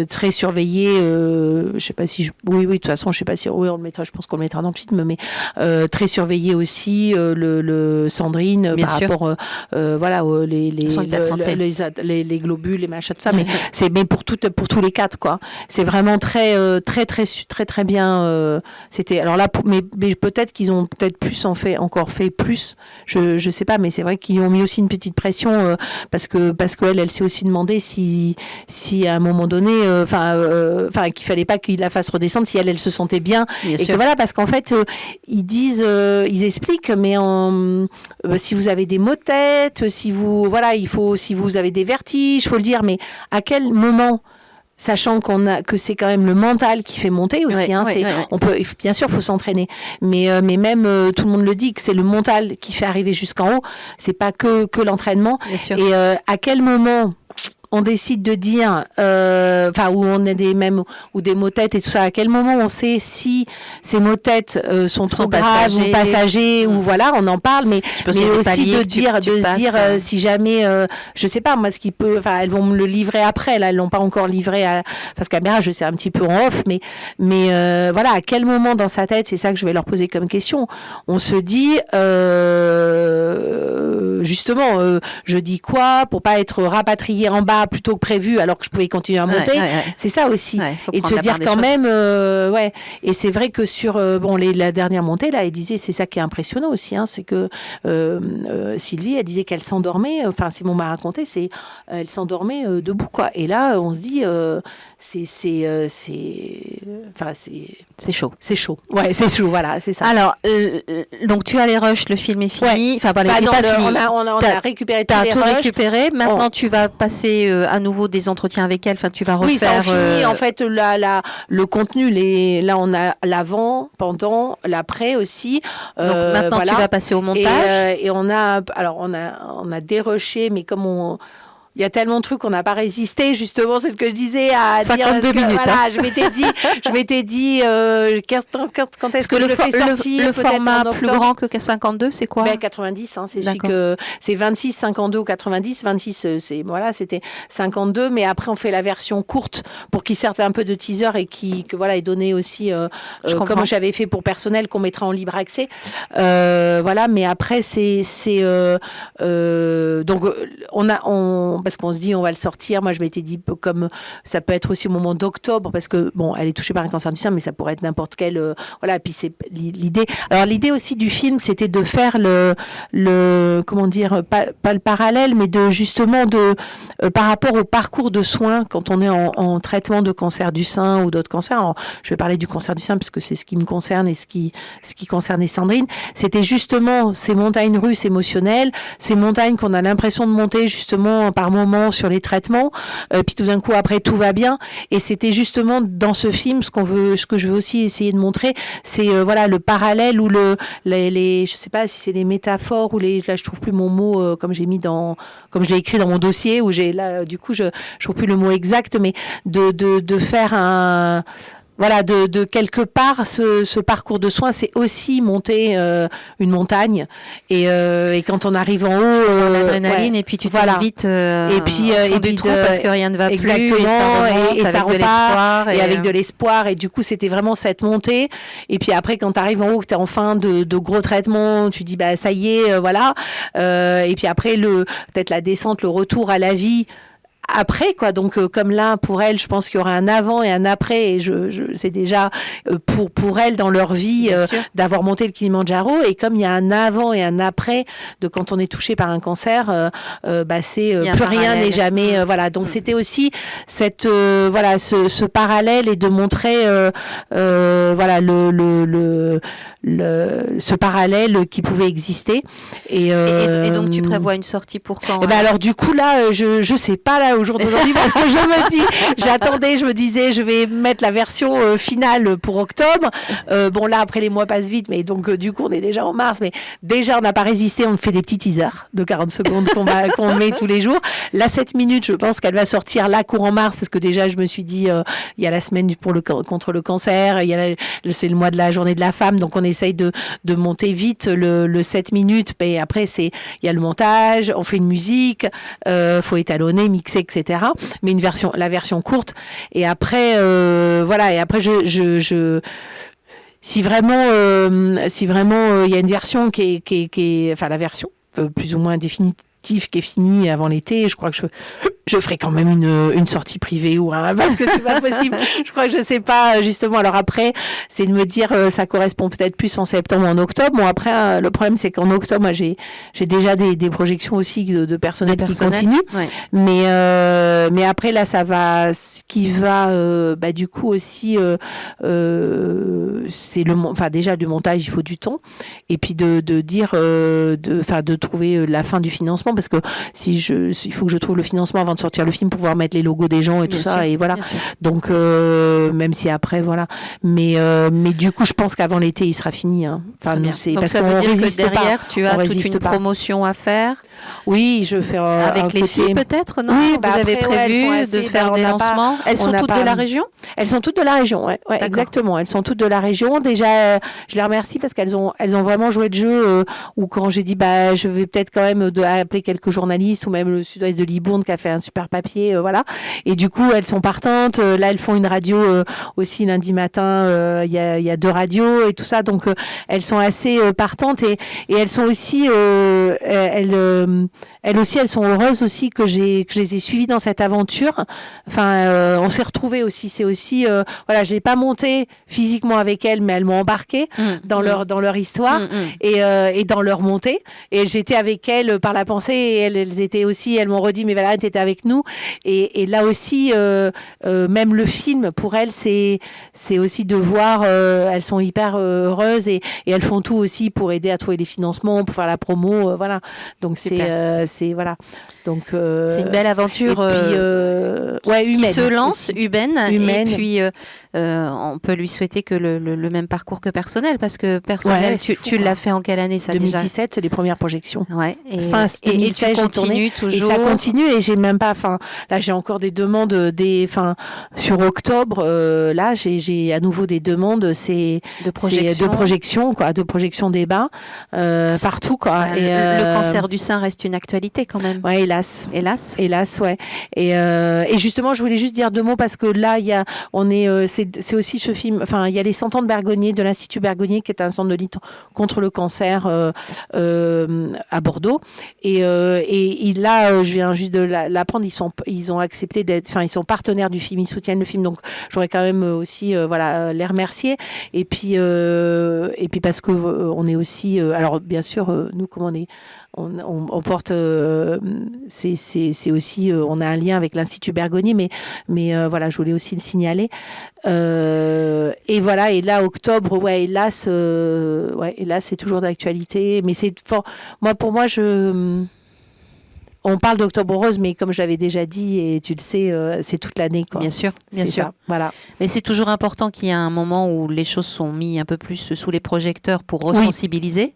très surveillé. Je sais pas si oui, de toute façon, je sais pas si oui, on le mettra. Je pense qu'on le mettra dans le film, mais très surveillé aussi le Sandrine Bien par sûr. rapport voilà Son état de santé. les globules, les machins, tout ça. Mais pour tous les quatre, quoi. C'est vraiment très bien. C'était alors là, mais peut-être qu'ils ont peut-être encore fait plus. Je sais pas, mais c'est vrai qu'ils ont mis aussi une petite pression parce que elle s'est aussi demandé si à un moment donné, qu'il fallait pas qu'il la fasse redescendre si elle se sentait bien. Bien Et sûr. que voilà, parce qu'en fait, ils expliquent, mais si vous avez des maux de tête, si vous avez des vertiges, faut le dire, mais à quel moment? Sachant que c'est quand même le mental qui fait monter aussi. On peut, bien sûr, faut s'entraîner, mais même tout le monde le dit que c'est le mental qui fait arriver jusqu'en haut. C'est pas que l'entraînement. Bien sûr. Et à quel moment on décide de dire, où on a des maux de tête et tout ça, à quel moment on sait si ces maux de tête sont trop graves ou passagers, ou voilà, on en parle, mais aussi de se dire si jamais, je sais pas, moi, ce qui peut, elles vont me le livrer après, là, elles l'ont pas encore livré parce qu'Améra, je sais un petit peu en off, mais voilà, à quel moment dans sa tête, c'est ça que je vais leur poser comme question, on se dit, justement, je dis quoi pour pas être rapatrié en bas plutôt que prévu alors que je pouvais continuer à monter. C'est ça aussi. Et de se dire quand même, et c'est vrai que sur la dernière montée, là, elle disait, c'est ça qui est impressionnant aussi, c'est que Sylvie, elle disait qu'elle s'endormait, Simon m'a raconté, elle s'endormait debout, quoi. Et là, on se dit, c'est chaud. C'est chaud. Ouais, c'est chaud, voilà, c'est ça. Alors, donc tu as les rushs, le film est fini. On a récupéré tous les rushs. Tu as tout récupéré. Maintenant, tu vas passer à nouveau des entretiens avec elle. Enfin, tu vas refaire. Oui, ça en finit. En fait, le contenu, là, on a l'avant, pendant, l'après aussi. Donc maintenant, tu vas passer au montage. Et on a dérushé, mais comme il y a tellement de trucs qu'on n'a pas résisté, justement, c'est ce que je disais à 52 dire. minutes. Voilà, je m'étais dit, quand est-ce que je le fais sortir? Le format plus grand que 52, c'est quoi? 90, c'est celui que c'est 26, 52 ou 90. 26, c'était 52, mais après on fait la version courte pour qu'il serve un peu de teaser et ait donné aussi, comme j'avais fait pour personnel, qu'on mettra en libre accès. Mais après donc parce qu'on se dit on va le sortir. Moi je m'étais dit comme ça peut être aussi au moment d'octobre parce que elle est touchée par un cancer du sein, mais ça pourrait être n'importe quel puis c'est l'idée. Alors l'idée aussi du film, c'était de faire le comment dire, pas le parallèle, mais de justement par rapport au parcours de soins quand on est en traitement de cancer du sein ou d'autres cancers. Alors je vais parler du cancer du sein parce que c'est ce qui me concerne et ce qui concernait Sandrine. C'était justement ces montagnes russes émotionnelles, ces montagnes qu'on a l'impression de monter justement par moment sur les traitements, puis tout d'un coup après tout va bien. Et c'était justement dans ce film ce que je veux aussi essayer de montrer, c'est le parallèle ou je sais pas si c'est les métaphores ou là je trouve plus mon mot comme je l'ai écrit dans mon dossier où du coup je trouve plus le mot exact, mais de faire de quelque part ce parcours de soins, c'est aussi monter une montagne et quand on arrive en haut, l'adrénaline et puis tu te vite et puis du trou parce que rien ne va exactement, plus et ça remonte avec de l'espoir et avec de l'espoir, et du coup c'était vraiment cette montée. Et puis après quand tu arrives en haut, que tu es en fin de gros traitements, tu dis ça y est, et puis après peut-être la descente, le retour à la vie après, quoi. Donc comme là pour elle, je pense qu'il y aura un avant et un après, et c'est déjà pour elle dans leur vie d'avoir monté le Kilimandjaro. Et comme il y a un avant et un après de quand on est touché par un cancer, c'est plus rien n'est jamais donc c'était aussi cette ce parallèle et de montrer ce parallèle qui pouvait exister. Et donc tu prévois une sortie pour quand? Alors du coup là, je sais pas là au jour d'aujourd'hui parce que je me disais je vais mettre la version finale pour octobre. Là après les mois passent vite, mais donc du coup on est déjà en mars, mais déjà on n'a pas résisté, on fait des petits teasers de 40 secondes qu'on met tous les jours. La 7 minutes, je pense qu'elle va sortir là courant mars parce que déjà je me suis dit il y a la semaine contre le cancer, c'est le mois de la journée de la femme, donc on essaie j'essaye de monter vite le 7 minutes. Mais après, il y a le montage, on fait une musique, faut étalonner, mixer, etc. Mais la version courte. Et après, voilà. Et après, si vraiment, il y a une version qui est, enfin la version plus ou moins définitive qui est fini avant l'été, je crois que je ferai quand même une sortie privée ou parce que c'est pas possible. Je crois que je sais pas justement. Alors après, c'est de me dire ça correspond peut-être plus en septembre ou en octobre. Bon après, le problème c'est qu'en octobre, moi j'ai déjà des projections aussi de personnel qui continuent. Ouais. Mais après là, ça va. Ce qui va du coup aussi, c'est déjà du montage, il faut du temps, et puis de dire de trouver la fin du financement. Parce que il faut que je trouve le financement avant de sortir le film pour pouvoir mettre les logos des gens et tout ça, et voilà. Donc même si après voilà, mais du coup je pense qu'avant l'été il sera fini. Hein. Enfin, donc ça veut dire que derrière tu as toute une promotion à faire. Oui, je fais avec les filles peut-être, non? Oui, vous avez prévu de faire des lancements. Elles sont toutes de la région? Elles sont toutes de la région, ouais, exactement. Elles sont toutes de la région. Déjà, je les remercie parce qu'elles ont vraiment joué le jeu. Ou quand j'ai dit je vais peut-être quand même appeler quelques journalistes ou même le Sud-Ouest de Libourne qui a fait un super papier, voilà. Et du coup, elles sont partantes. Là, elles font une radio aussi lundi matin. Il y a 2 radios et tout ça, donc elles sont assez partantes et elles sont aussi elles aussi, elles sont heureuses aussi que je les ai suivies dans cette aventure. Enfin, on s'est retrouvés aussi. C'est aussi, voilà, je l'ai pas monté physiquement avec elles, mais elles m'ont embarqué dans leur histoire et dans leur montée. Et j'étais avec elles par la pensée et elles étaient aussi, elles m'ont redit, mais voilà, t'étais avec nous. Et là aussi, même le film, pour elles, c'est aussi de voir, elles sont hyper heureuses et elles font tout aussi pour aider à trouver les financements, pour faire la promo, voilà. Donc c'est voilà. Donc c'est une belle aventure humaine, qui se lance, humaine. Et puis on peut lui souhaiter que le même parcours que personnel, parce que personnel, tu l'as fait en quelle année ça 2017, déjà les premières projections. Ouais. Et tu continues toujours. Et ça continue et j'ai même pas. Enfin, là j'ai encore des demandes sur octobre. Là j'ai à nouveau des demandes. De projection, quoi, de projection débat partout, quoi. Le cancer du sein reste une actualité quand même. Ouais, hélas, ouais. Et justement, je voulais juste dire 2 mots parce que là, c'est aussi ce film. Enfin, il y a les 100 ans de Bergonié, de l'Institut Bergonié, qui est un centre de lutte contre le cancer à Bordeaux. Et là, je viens juste de l'apprendre. Ils ont accepté d'être. Enfin, ils sont partenaires du film. Ils soutiennent le film. Donc, j'aurais quand même aussi, les remercier. Et puis parce que on est aussi. Alors, bien sûr, nous, comme on porte, c'est aussi, on a un lien avec l'Institut Bergonié, mais voilà, je voulais aussi le signaler. Et voilà, et là, octobre, hélas, c'est toujours d'actualité, mais c'est fort. Pour moi, on parle d'Octobre Rose, mais comme je l'avais déjà dit, et tu le sais, c'est toute l'année, quoi. Bien sûr. Ça, voilà. Mais c'est toujours important qu'il y ait un moment où les choses sont mises un peu plus sous les projecteurs pour resensibiliser.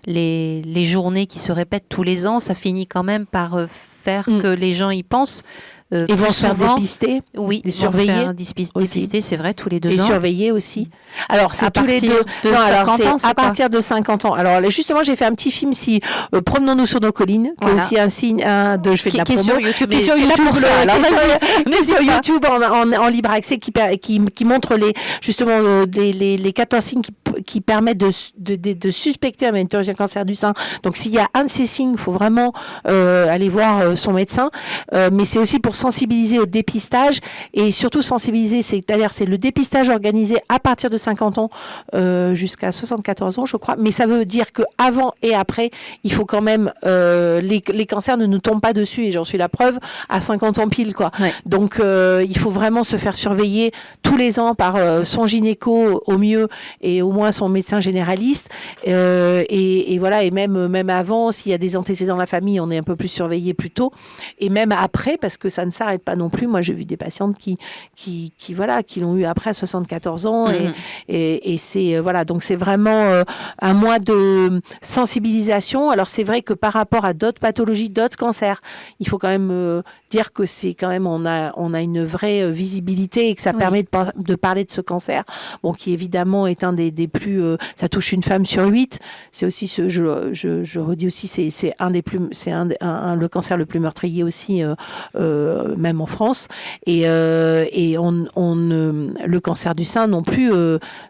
Les journées qui se répètent tous les ans, ça finit quand même par faire que les gens y pensent. Ils vont se faire dépister, oui, surveiller, dépister, c'est vrai, tous les 2 ans. Et surveiller aussi. Alors, c'est tous les 2. À partir de 50 ans. Alors, justement, j'ai fait un petit film, Promenons-nous sur nos collines, qui est aussi un signe je fais de la promo. Qui est sur YouTube. Qui est sur YouTube, sur YouTube en libre accès, qui montre justement les 14 signes qui permettent de suspecter un cancer du sein. Donc, s'il y a un de ces signes, il faut vraiment aller voir son médecin. Mais c'est aussi pour sensibiliser au dépistage et surtout sensibiliser, c'est-à-dire c'est le dépistage organisé à partir de 50 ans jusqu'à 74 ans, je crois. Mais ça veut dire que avant et après, il faut quand même les cancers ne nous tombent pas dessus et j'en suis la preuve à 50 ans pile, quoi. Ouais. Donc il faut vraiment se faire surveiller tous les ans par son gynéco au mieux et au moins son médecin généraliste et voilà, et même avant, s'il y a des antécédents dans la famille, on est un peu plus surveillé plus tôt et même après, parce que ça ne s'arrête pas non plus. Moi, j'ai vu des patientes qui l'ont eu après à 74 ans et c'est voilà, donc c'est vraiment un mois de sensibilisation. Alors c'est vrai que par rapport à d'autres pathologies, d'autres cancers, il faut quand même dire que c'est quand même on a une vraie visibilité et que ça permet de parler de ce cancer, bon, qui évidemment est un des plus plus, ça touche une femme sur 8. C'est aussi je redis aussi, c'est un des plus, c'est le cancer le plus meurtrier aussi, même en France. Et le cancer du sein non plus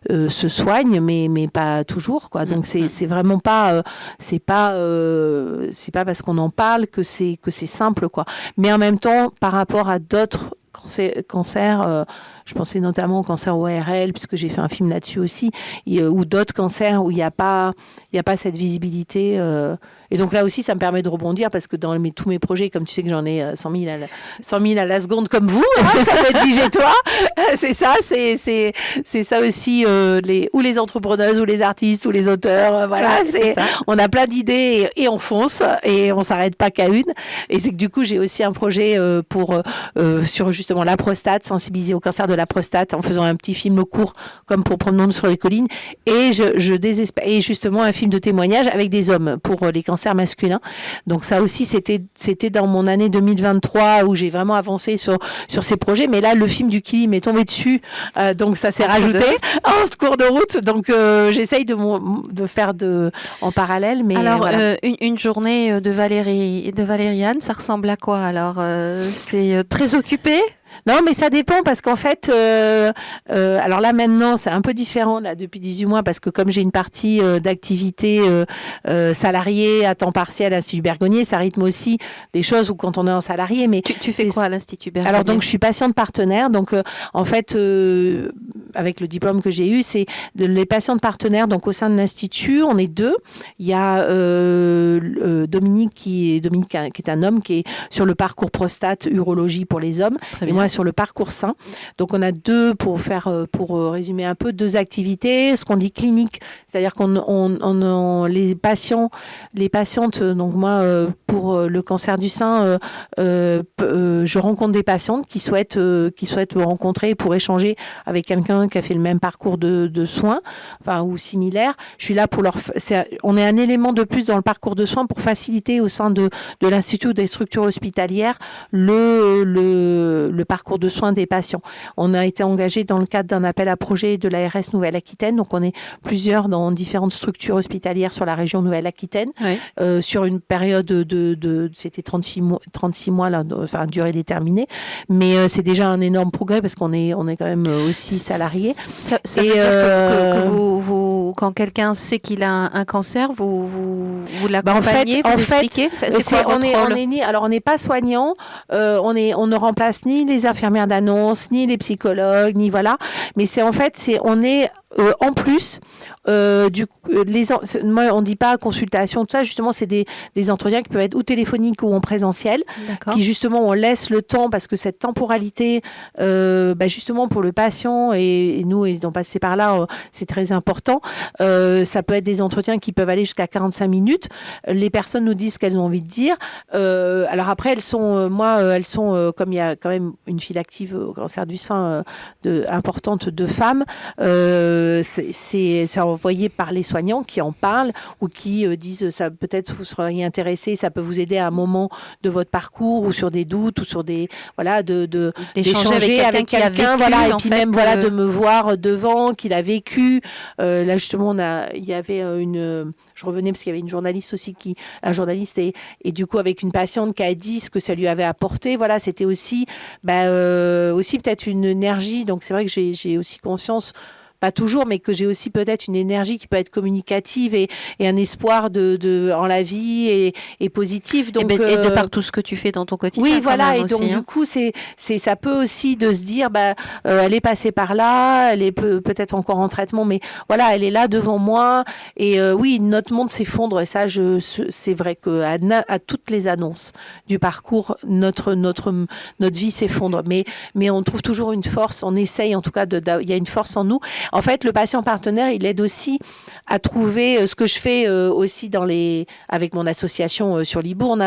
se soigne, mais pas toujours, quoi. Donc c'est vraiment pas, c'est pas parce qu'on en parle que c'est simple, quoi. Mais en même temps, par rapport à d'autres cancers, je pensais notamment au cancer ORL, puisque j'ai fait un film là-dessus aussi, ou d'autres cancers où il n'y a pas cette visibilité. Et donc là aussi, ça me permet de rebondir, parce que dans tous mes projets, comme tu sais que j'en ai 100 000 à la seconde, comme vous, hein, ça peut être Digez-toi. C'est ça, c'est ça aussi, ou les entrepreneuses, ou les artistes, ou les auteurs. Voilà, c'est ça. On a plein d'idées et on fonce, et on s'arrête pas qu'à une. Et c'est que du coup, j'ai aussi un projet sur justement la prostate, sensibiliser au cancer de la prostate, en faisant un petit film court, comme pour Promenons sur les collines. Et je désespère. Et justement, un film de témoignage avec des hommes pour les cancers masculins. Donc ça aussi, c'était dans mon année 2023 où j'ai vraiment avancé sur ces projets. Mais là, le film du Kili m'est tombé dessus. Donc ça s'est rajouté en cours de route. Donc j'essaye de faire en parallèle. Mais alors, voilà. une journée de Valériane, ça ressemble à quoi? Alors, c'est très occupé? Non, mais ça dépend, parce qu'en fait, alors là maintenant, c'est un peu différent là depuis 18 mois, parce que comme j'ai une partie d'activité salariée à temps partiel à l'Institut Bergonié, ça rythme aussi des choses où quand on est en salarié. Mais tu fais quoi à l'Institut Bergonié? Alors donc je suis patiente partenaire, donc en fait avec le diplôme que j'ai eu, c'est les patientes partenaires. Donc au sein de l'Institut, on est 2. Il y a Dominique qui est un homme qui est sur le parcours prostate urologie pour les hommes, et moi sur le parcours sein. Donc on a 2 pour résumer un peu, 2 activités. Ce qu'on dit clinique, c'est-à-dire les patientes. Donc moi pour le cancer du sein, je rencontre des patientes qui souhaitent me rencontrer pour échanger avec quelqu'un qui a fait le même parcours de soins, enfin ou similaire. Je suis là pour on est un élément de plus dans le parcours de soins pour faciliter au sein de l'Institut des structures hospitalières le parcours de soins des patients. On a été engagé dans le cadre d'un appel à projet de l'ARS Nouvelle-Aquitaine, donc on est plusieurs dans différentes structures hospitalières sur la région Nouvelle-Aquitaine, oui. Sur une période c'était 36 mois là, enfin durée déterminée, mais c'est déjà un énorme progrès parce qu'on est quand même aussi salariés. Ça veut dire que vous, quand quelqu'un sait qu'il a un cancer, vous l'accompagnez, vous expliquez. C'est quoi votre rôle? On n'est pas soignant, on ne remplace ni les infirmières d'annonce, ni les psychologues, ni voilà. Mais on est en plus, moi on dit pas consultation, tout ça, justement c'est des entretiens qui peuvent être ou téléphoniques ou en présentiel. D'accord. Qui justement on laisse le temps, parce que cette temporalité, justement pour le patient et nous étant passés par là, c'est très important. Ça peut être des entretiens qui peuvent aller jusqu'à 45 minutes. Les personnes nous disent ce qu'elles ont envie de dire. Alors après elles sont comme il y a quand même une file active au cancer du sein importante de femmes. C'est envoyé par les soignants qui en parlent ou qui disent ça, peut-être vous seriez intéressé, ça peut vous aider à un moment de votre parcours ou sur des doutes ou sur des d'échanger avec quelqu'un, voilà, et puis même de me voir devant qu'il a vécu. Là justement il y avait je revenais parce qu'il y avait une journaliste aussi et du coup avec une patiente qui a dit ce que ça lui avait apporté. Voilà, c'était aussi peut-être une énergie. Donc c'est vrai que j'ai aussi conscience, pas toujours, mais que j'ai aussi peut-être une énergie qui peut être communicative et un espoir en la vie et positif. Donc, et de par tout ce que tu fais dans ton quotidien. Oui, voilà. Et aussi, donc, du coup, ça peut aussi de se dire, elle est passée par là, elle est peut-être encore en traitement, mais voilà, elle est là devant moi. Et oui, notre monde s'effondre. Et ça, c'est vrai qu'à toutes les annonces du parcours, notre vie s'effondre. Mais on trouve toujours une force. On essaye, en tout cas, il y a une force en nous. En fait, le patient partenaire, il aide aussi à trouver ce que je fais aussi avec mon association sur Libourne,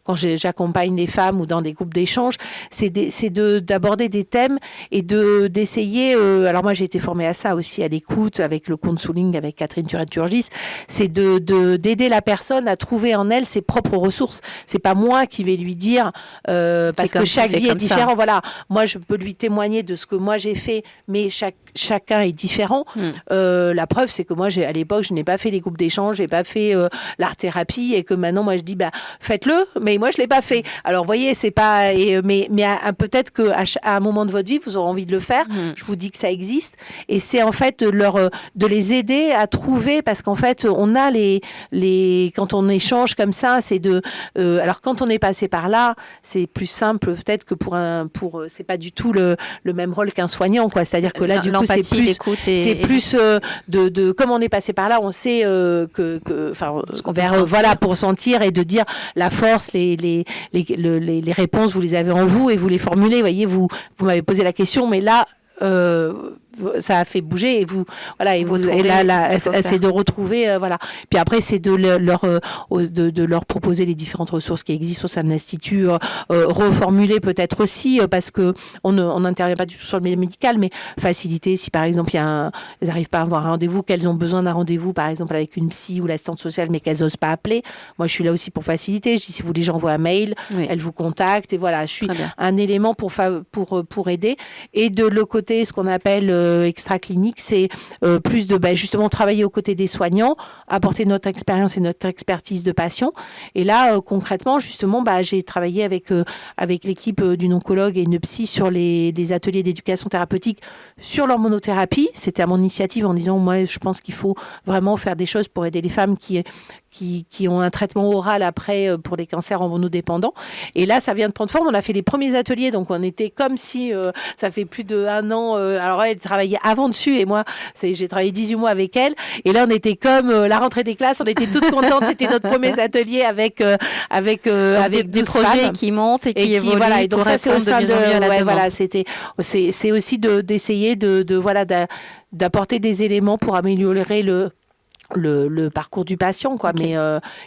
quand j'accompagne les femmes ou dans des groupes d'échange, c'est d'aborder des thèmes et d'essayer. Alors moi, j'ai été formée à ça aussi, à l'écoute, avec le counseling, avec Catherine Turette-Turgis, c'est d'aider la personne à trouver en elle ses propres ressources. C'est pas moi qui vais lui dire parce que chaque vie est différente. Voilà, moi je peux lui témoigner de ce que moi j'ai fait, mais chacun est différent. La preuve, c'est que moi, à l'époque, je n'ai pas fait les groupes d'échange, j'ai pas fait l'art-thérapie, et que maintenant, moi, je dis, faites-le, mais moi, je l'ai pas fait. Alors, vous voyez, c'est pas, mais peut-être que à un moment de votre vie, vous aurez envie de le faire. Je vous dis que ça existe, et c'est en fait de les aider à trouver, parce qu'en fait, on a quand on échange comme ça, c'est alors quand on est passé par là, c'est plus simple peut-être que c'est pas du tout le même rôle qu'un soignant, quoi. C'est-à-dire que là, du coup, c'est plus comme on est passé par là, on sait pour sentir et de dire la force, les réponses, vous les avez en vous et vous les formulez. Vous voyez, vous m'avez posé la question, mais là, ça a fait bouger, et c'est de retrouver, Puis après, c'est de leur proposer les différentes ressources qui existent au sein de l'institut, reformuler peut-être aussi, parce que on n'intervient pas du tout sur le milieu médical, mais faciliter si par exemple ils n'arrivent pas à avoir un rendez-vous, qu'elles ont besoin d'un rendez-vous, par exemple avec une psy ou l'assistante sociale, mais qu'elles n'osent pas appeler. Moi, je suis là aussi pour faciliter. Je dis, si vous voulez, j'envoie un mail, elles vous contactent, et voilà, je suis un élément pour aider. Et de le côté, ce qu'on appelle extra-clinique, c'est plus de justement travailler aux côtés des soignants, apporter notre expérience et notre expertise de patient. Et là, concrètement, justement, j'ai travaillé avec l'équipe d'une oncologue et une psy sur les ateliers d'éducation thérapeutique sur l'hormonothérapie. C'était à mon initiative, en disant, moi, je pense qu'il faut vraiment faire des choses pour aider les femmes qui ont un traitement oral après pour les cancers hormonodépendants. Et là, ça vient de prendre forme. On a fait les premiers ateliers, donc on était comme si ça fait plus d'1 an. Alors elle travaillait avant dessus, et moi, j'ai travaillé 18 mois avec elle. Et là, on était comme la rentrée des classes. On était toutes contentes. C'était notre premier atelier avec des projets qui montent et qui évoluent. Voilà. Et donc ça, c'est au sein c'est aussi d'essayer d'apporter des éléments pour améliorer le parcours du patient, quoi, mais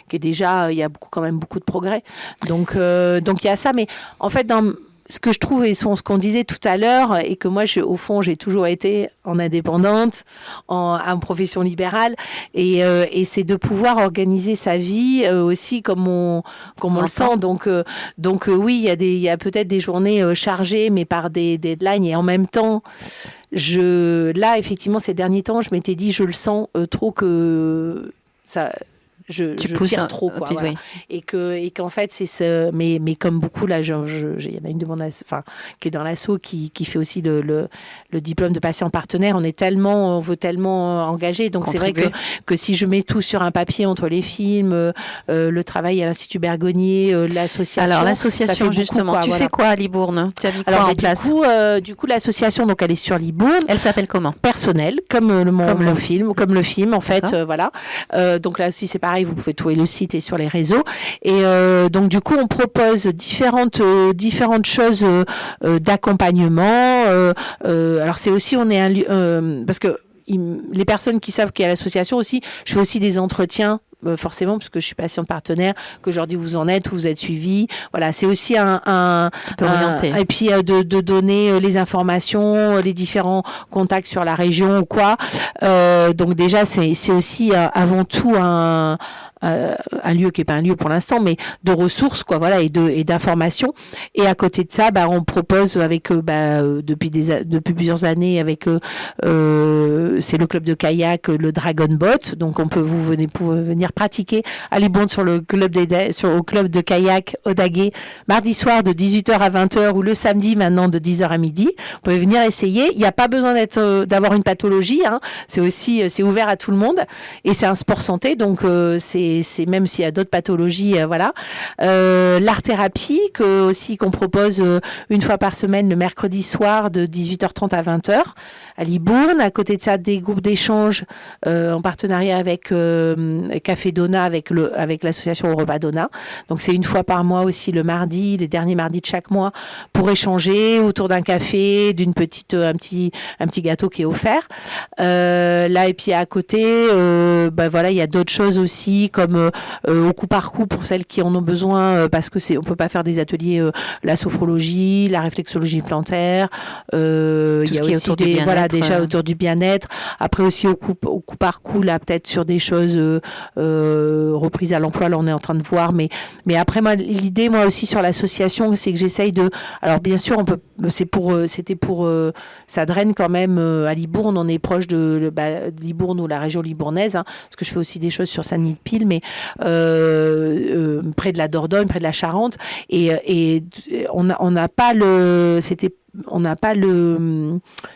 qui est déjà, il y a quand même beaucoup de progrès. Donc il y a ça, mais en fait, dans ce que je trouve, et ce qu'on disait tout à l'heure, et que moi, au fond, j'ai toujours été en indépendante, en profession libérale, et c'est de pouvoir organiser sa vie aussi comme on le sent. Donc oui, il y a peut-être des journées chargées, mais par des deadlines, et en même temps, là, effectivement, ces derniers temps, je m'étais dit, je le sens trop que ça... Je tire trop, quoi. Voilà. Et qu'en fait, c'est mais comme beaucoup, là, il y en a une de qui est dans l'asso qui fait aussi le diplôme de patient partenaire. On veut tellement engager. Donc, c'est vrai que si je mets tout sur un papier, entre les films, le travail à l'Institut Bergonier, l'association. Alors, l'association, justement, tu fais quoi à Libourne? Tu as mis quoi en place? Du coup, l'association, donc, elle est sur Libourne. Elle s'appelle comment? Personnelle, comme le film, en fait. Voilà. Donc là aussi, c'est pareil. Vous pouvez trouver le site et sur les réseaux. Et donc, du coup, on propose différentes choses d'accompagnement. Alors, c'est aussi, on est un lieu... parce que les personnes qui savent qu'il y a l'association aussi, je fais aussi des entretiens, forcément, parce que je suis patiente partenaire, que je leur dis où vous en êtes, où vous êtes suivis. Voilà, c'est aussi et puis de donner les informations, les différents contacts sur la région ou quoi. Donc déjà, c'est aussi avant tout un lieu qui n'est pas un lieu pour l'instant, mais de ressources, quoi, voilà, et d'informations. Et à côté de ça, on propose depuis plusieurs années c'est le club de kayak, le Dragon Boat. Donc vous pouvez venir pratiquer à Libourne au club de kayak au Daguet, mardi soir de 18h à 20h, ou le samedi maintenant de 10h à midi. Vous pouvez venir essayer. Il n'y a pas besoin d'avoir une pathologie, hein. C'est ouvert à tout le monde, et c'est un sport santé, donc c'est même s'il y a d'autres pathologies, voilà. L'art-thérapie qu'on propose une fois par semaine le mercredi soir de 18h30 à 20h à Libourne. À côté de ça, des groupes d'échange en partenariat avec Café Dona, avec l'association Europa Dona. Donc c'est une fois par mois aussi, le mardi, les derniers mardis de chaque mois, pour échanger autour d'un café, un petit gâteau qui est offert. Là, et puis à côté, voilà, il y a d'autres choses aussi, comme comme au coup par coup pour celles qui en ont besoin, parce que on peut pas faire des ateliers, la sophrologie, la réflexologie plantaire, il y a aussi déjà autour du bien-être. Après aussi au coup par coup, là peut-être sur des choses reprises à l'emploi, là on est en train de voir, mais après moi l'idée moi aussi sur l'association, c'est que j'essaye de, alors bien sûr on peut, c'était pour ça draine quand même à Libourne, on est proche de Libourne ou la région libournaise, hein, parce que je fais aussi des choses sur Saint-Denis-de-Pile, mais près de la Dordogne, près de la Charente, et on n'a pas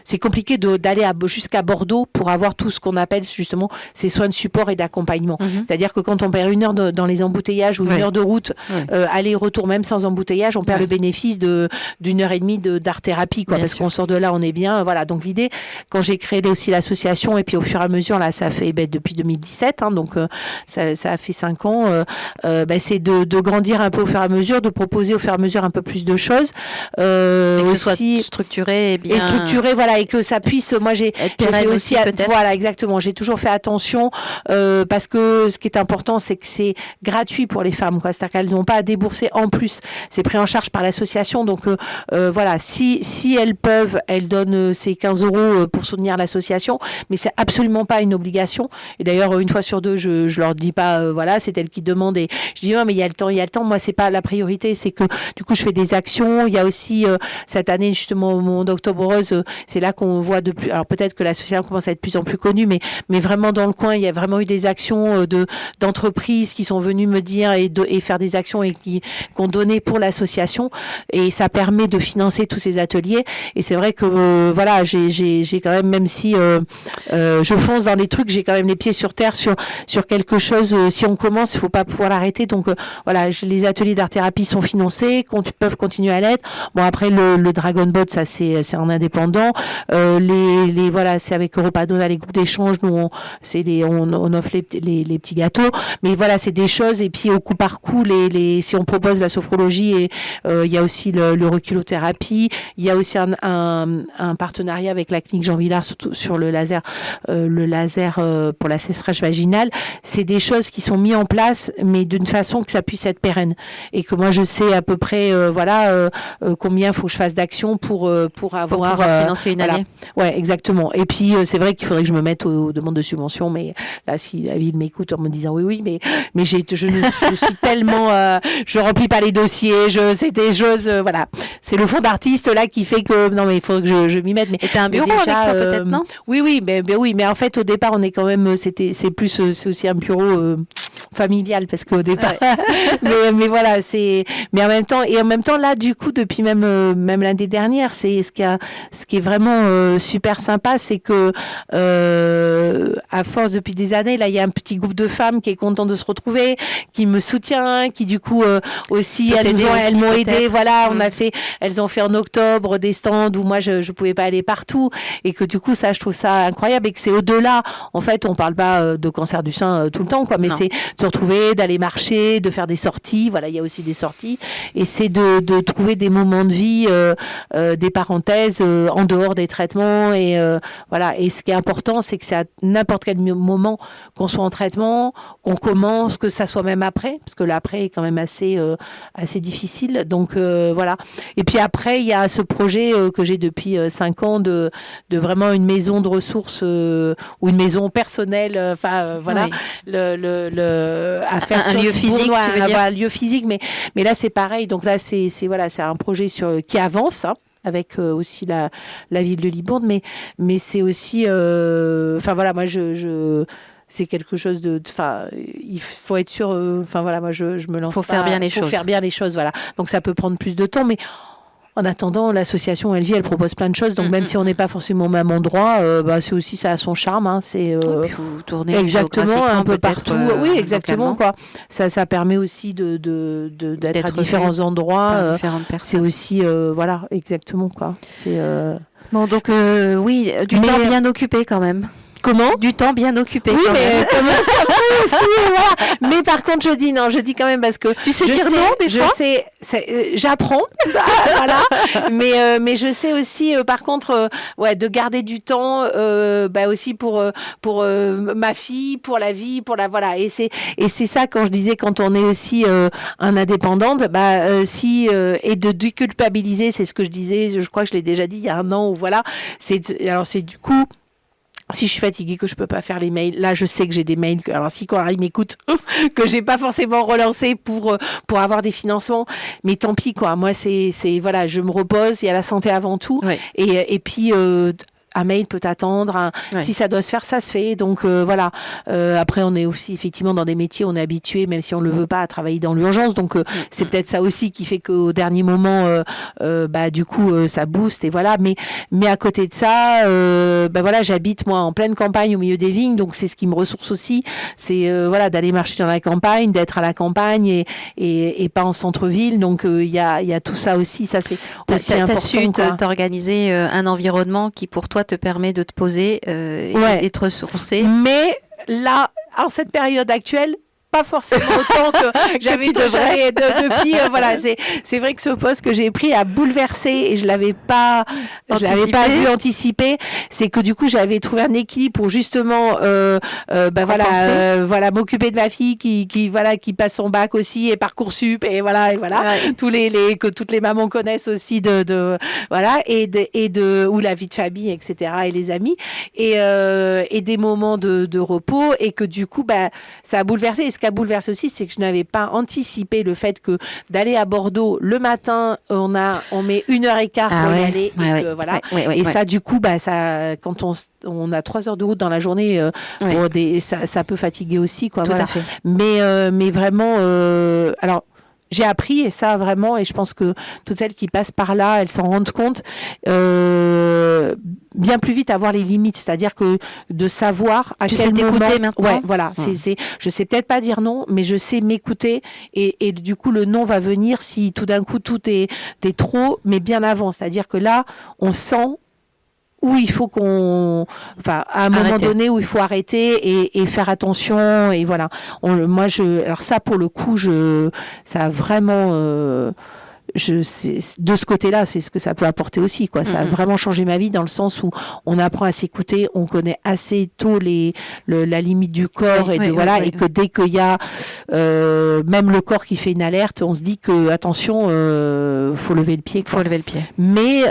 c'est compliqué d'aller jusqu'à Bordeaux pour avoir tout ce qu'on appelle justement ces soins de support et d'accompagnement. C'est-à-dire que quand on perd une heure dans les embouteillages ou une heure de route, aller-retour même sans embouteillage, on perd le bénéfice d'une heure et demie d'art-thérapie, quoi, parce qu'on sort de là, on est bien. Voilà. Donc l'idée, quand j'ai créé aussi l'association, et puis au fur et à mesure, là, ça fait depuis 2017, hein, donc ça a fait 5 ans, c'est de grandir un peu au fur et à mesure, de proposer au fur et à mesure un peu plus de choses. Aussi structuré et bien structuré, voilà, et que ça puisse, moi j'ai fait aussi voilà, exactement, j'ai toujours fait attention parce que ce qui est important, c'est que c'est gratuit pour les femmes, quoi, c'est-à-dire qu'elles n'ont pas à débourser en plus, c'est pris en charge par l'association, donc voilà, si elles peuvent, elles donnent ces 15 € pour soutenir l'association, mais c'est absolument pas une obligation, et d'ailleurs une fois sur deux je leur dis pas voilà, c'est elles qui demandent, et je dis non mais il y a le temps, moi c'est pas la priorité, c'est que du coup je fais des actions, il y a aussi cette année justement au moment d'Octobre Rose, c'est là qu'on voit de plus. Alors peut-être que l'association commence à être de plus en plus connue, mais vraiment dans le coin, il y a vraiment eu des actions d'entreprises qui sont venues me dire et faire des actions et qui ont donné pour l'association, et ça permet de financer tous ces ateliers. Et c'est vrai que voilà, j'ai quand même si je fonce dans des trucs, j'ai quand même les pieds sur terre sur quelque chose. Si on commence, il faut pas pouvoir l'arrêter. Donc voilà, les ateliers d'art-thérapie sont financés, peuvent continuer à l'être. Bon après le Dragon Boat, ça c'est en indépendant. Voilà, c'est avec Europadona, les groupes d'échange, nous on offre les petits gâteaux. Mais voilà, c'est des choses, et puis au coup par coup, si on propose la sophrologie, et il y a aussi le reculothérapie, il y a aussi un partenariat avec la clinique Jean Villard sur le laser pour la sécheresse vaginale. C'est des choses qui sont mises en place, mais d'une façon que ça puisse être pérenne, et que moi je sais à peu près combien il faut que je fasse d'actions pour pouvoir financer une année. Ouais, exactement. Et puis c'est vrai qu'il faudrait que je me mette aux demandes de subventions, mais là si la ville m'écoute en me disant oui, mais je suis tellement je remplis pas les dossiers, c'est des choses voilà. C'est le fond d'artiste là qui fait que non mais il faut que je m'y mette. Mais et t'as un bureau déjà, avec toi peut-être, non? Oui, mais en fait au départ on est quand même c'est aussi un bureau familial, parce qu'au départ mais voilà, mais en même temps là du coup depuis même l'année dernière, c'est ce qui est vraiment super sympa, c'est que à force depuis des années là, il y a un petit groupe de femmes qui est content de se retrouver, qui me soutient, qui du coup aussi elles m'ont aidé, voilà, elles ont fait en octobre des stands où moi je pouvais pas aller partout, et que du coup ça je trouve ça incroyable, et que c'est au-delà, en fait on parle pas de cancer du sein tout le temps, quoi, mais c'est de se retrouver, d'aller marcher, de faire des sorties, voilà, il y a aussi des sorties, et c'est de trouver des moments de vie, des parenthèses en dehors des traitements, et voilà, et ce qui est important, c'est que c'est à n'importe quel moment qu'on soit en traitement, qu'on commence, que ça soit même après, parce que l'après est quand même assez difficile, donc voilà. Et puis après il y a ce projet que j'ai depuis 5 ans de vraiment une maison de ressources ou une maison personnelle, voilà, oui. à faire un lieu physique, tu veux dire? Un lieu physique, mais là c'est pareil, donc là c'est un projet qui avance, hein, avec aussi la ville de Libourne, mais c'est aussi voilà, moi c'est quelque chose il faut être sûr, voilà, moi je me lance. Faut faire bien les choses, voilà. Donc ça peut prendre plus de temps, mais en attendant, l'association elle propose plein de choses. Donc même si on n'est pas forcément au même endroit, c'est aussi, ça a son charme. Hein, c'est vous tournez exactement un peu partout. Oui, exactement, localement. quoi. Ça permet aussi d'être à différents endroits. C'est aussi voilà, exactement, quoi. C'est bon, donc oui, du temps bien occupé quand même. Comment? Du temps bien occupé. Oui, quand mais même. comme aussi, voilà. Mais par contre, je dis non, je dis quand même parce que Tu sais dire non des je fois. j'apprends, voilà. Mais je sais aussi, par contre, ouais, de garder du temps, aussi pour ma fille, pour la vie, pour la voilà. Et c'est ça quand je disais quand on est aussi un indépendante, et de déculpabiliser, c'est ce que je disais. Je crois que je l'ai déjà dit il y a un an ou voilà. C'est du coup. Si je suis fatiguée, que je peux pas faire les mails, là je sais que j'ai des mails. Alors si quand il m'écoute, que j'ai pas forcément relancé pour avoir des financements, mais tant pis quoi. Moi c'est voilà, je me repose. Il y a la santé avant tout. Ouais. Et puis un mail peut attendre. Ouais. Si ça doit se faire, ça se fait. Donc voilà. Après, on est aussi effectivement dans des métiers, on est habitué, même si on ne le veut pas, à travailler dans l'urgence. Donc c'est peut-être ça aussi qui fait qu'au dernier moment, du coup, ça booste et voilà. Mais à côté de ça, voilà, j'habite moi en pleine campagne, au milieu des vignes, donc c'est ce qui me ressource aussi. C'est voilà, d'aller marcher dans la campagne, d'être à la campagne et pas en centre-ville. Donc il y a tout ça aussi. Ça c'est aussi important. T'as su t'organiser un environnement qui pour toi te permet de te poser et de te ressourcer. Mais là, en cette période actuelle, pas forcément autant que j'avais depuis. Voilà, c'est vrai que ce poste que j'ai pris a bouleversé et je l'avais pas vu anticiper. C'est que du coup, j'avais trouvé un équilibre pour justement, m'occuper de ma fille qui passe son bac aussi et Parcoursup et voilà. Ouais. Que toutes les mamans connaissent aussi ou la vie de famille, etc. et les amis et des moments de repos et que du coup, ça a bouleversé. Et ce qui a bouleversé aussi, c'est que je n'avais pas anticipé le fait que d'aller à Bordeaux le matin, on met 1h15 pour y aller. Et ça, du coup, ça, quand on a 3 heures de route dans la journée, ça peut fatiguer aussi, quoi. Tout à fait. Mais vraiment, alors. J'ai appris et ça vraiment, et je pense que toutes celles qui passent par là, elles s'en rendent compte bien plus vite avoir les limites, c'est-à-dire que de savoir à quel moment. Tu sais t'écouter maintenant. Ouais, voilà. Je sais peut-être pas dire non, mais je sais m'écouter et du coup le non va venir si tout d'un coup tout est trop, mais bien avant. C'est-à-dire que là, on sent où il faut à un moment donné où il faut arrêter et faire attention et voilà. Alors ça pour le coup, ça a vraiment. De ce côté-là, c'est ce que ça peut apporter aussi, quoi. Ça a vraiment changé ma vie dans le sens où on apprend à s'écouter, on connaît assez tôt la limite du corps et que dès qu'il y a même le corps qui fait une alerte, on se dit que attention, faut lever le pied. Quoi. Faut lever le pied. Mais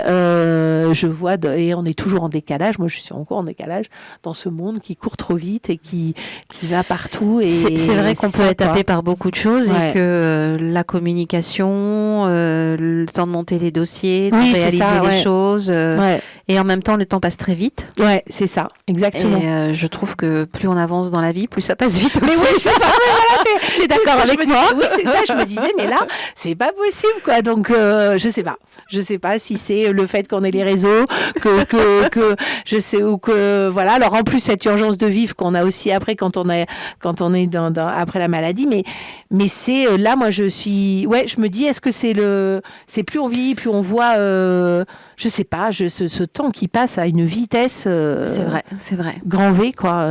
je vois et on est toujours en décalage. Moi, je suis encore en décalage dans ce monde qui court trop vite et qui va partout. Et c'est vrai qu'on peut être happé par beaucoup de choses et que la communication. Le temps de monter les dossiers, de réaliser les choses. Et en même temps, le temps passe très vite. Ouais, c'est ça, exactement. Et je trouve que plus on avance dans la vie, plus ça passe vite aussi. Mais oui, c'est pas vrai, t'es d'accord avec moi? Oui, c'est ça, je me disais, mais là, c'est pas possible, quoi. Donc, je sais pas. Je sais pas si c'est le fait qu'on ait les réseaux, que je sais, ou que, voilà. Alors, en plus, cette urgence de vivre qu'on a aussi après quand on est après la maladie, mais c'est, là, moi, je me dis, est-ce que c'est plus on vieillit, plus on voit, je sais pas, ce temps qui passe à une vitesse. C'est vrai. Grand V, quoi.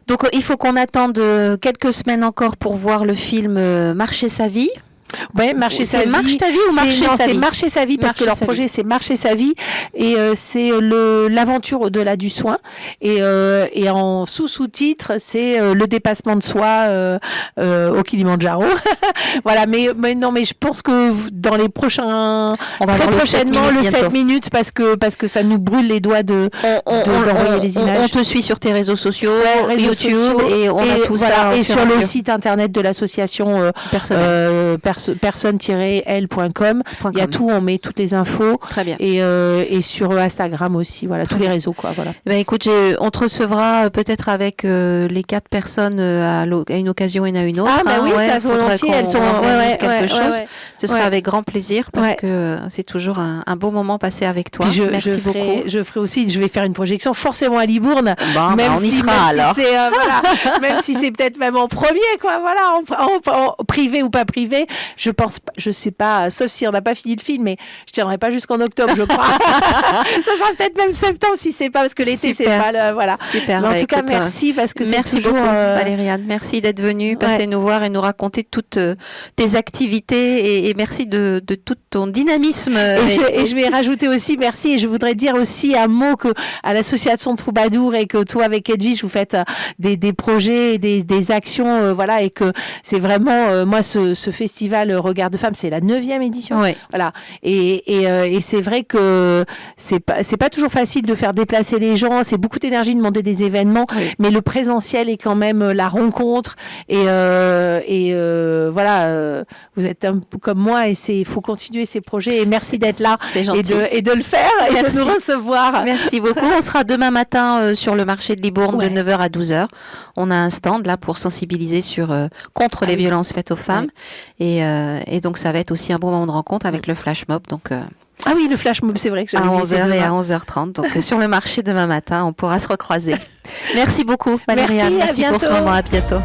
Donc, il faut qu'on attende quelques semaines encore pour voir le film Marcher sa vie. Ouais, Marcher sa vie. Marche ta vie ou Marcher sa vie? C'est Marcher sa vie parce que leur projet c'est Marcher sa vie et c'est l'aventure au-delà du soin et en sous-titre c'est le dépassement de soi au Kilimandjaro. Voilà, mais je pense que dans les prochains très prochainement le 7 minutes parce que ça nous brûle les doigts d'envoyer les images. On te suit sur tes réseaux sociaux, YouTube et on a tout ça et sur le site internet de l'association personne-l.com. Il y a tout, on met toutes les infos. Très bien. Et sur Instagram aussi, voilà, tous les réseaux, quoi, voilà. Écoute, on te recevra peut-être avec les 4 personnes à une occasion et à une autre. Ah oui, ça volontiers, elles sont quelque chose. Ce sera avec grand plaisir parce que c'est toujours un beau moment passé avec toi. Merci beaucoup. Je ferai aussi, je vais faire une projection forcément à Libourne. On y sera alors. Même si c'est peut-être même en premier, quoi, voilà, en privé ou pas privé. je pense, je sais pas, sauf si on n'a pas fini le film, mais je tiendrai pas jusqu'en octobre, je crois. Ça sera peut-être même septembre si c'est pas parce que l'été c'est pas le, voilà. Super. Mais en tout cas, merci parce que merci toujours, beaucoup, Valériane. Merci d'être venue, passer nous voir et nous raconter toutes tes activités et merci de tout ton dynamisme. Et je vais rajouter aussi merci et je voudrais dire aussi un mot que à l'association Troubadour et que toi avec Edwige vous faites des projets, des actions, voilà, et que c'est vraiment moi ce festival Regard de Femmes, c'est la 9e édition. Oui. Voilà. Et c'est vrai que c'est pas toujours facile de faire déplacer les gens, c'est beaucoup d'énergie de demander des événements, mais le présentiel est quand même la rencontre et voilà, vous êtes un peu comme moi et il faut continuer ces projets et merci d'être là et de le faire et de nous recevoir. Merci beaucoup. On sera demain matin sur le marché de Libourne de 9h à 12h. On a un stand là pour sensibiliser contre les violences faites aux femmes et donc ça va être aussi un bon moment de rencontre avec le flash mob. Donc ah oui, le flash mob, c'est vrai que j'avais à 11h et à 11h30. Donc sur le marché demain matin, on pourra se recroiser. Merci beaucoup Valériane. Merci pour ce moment. À bientôt.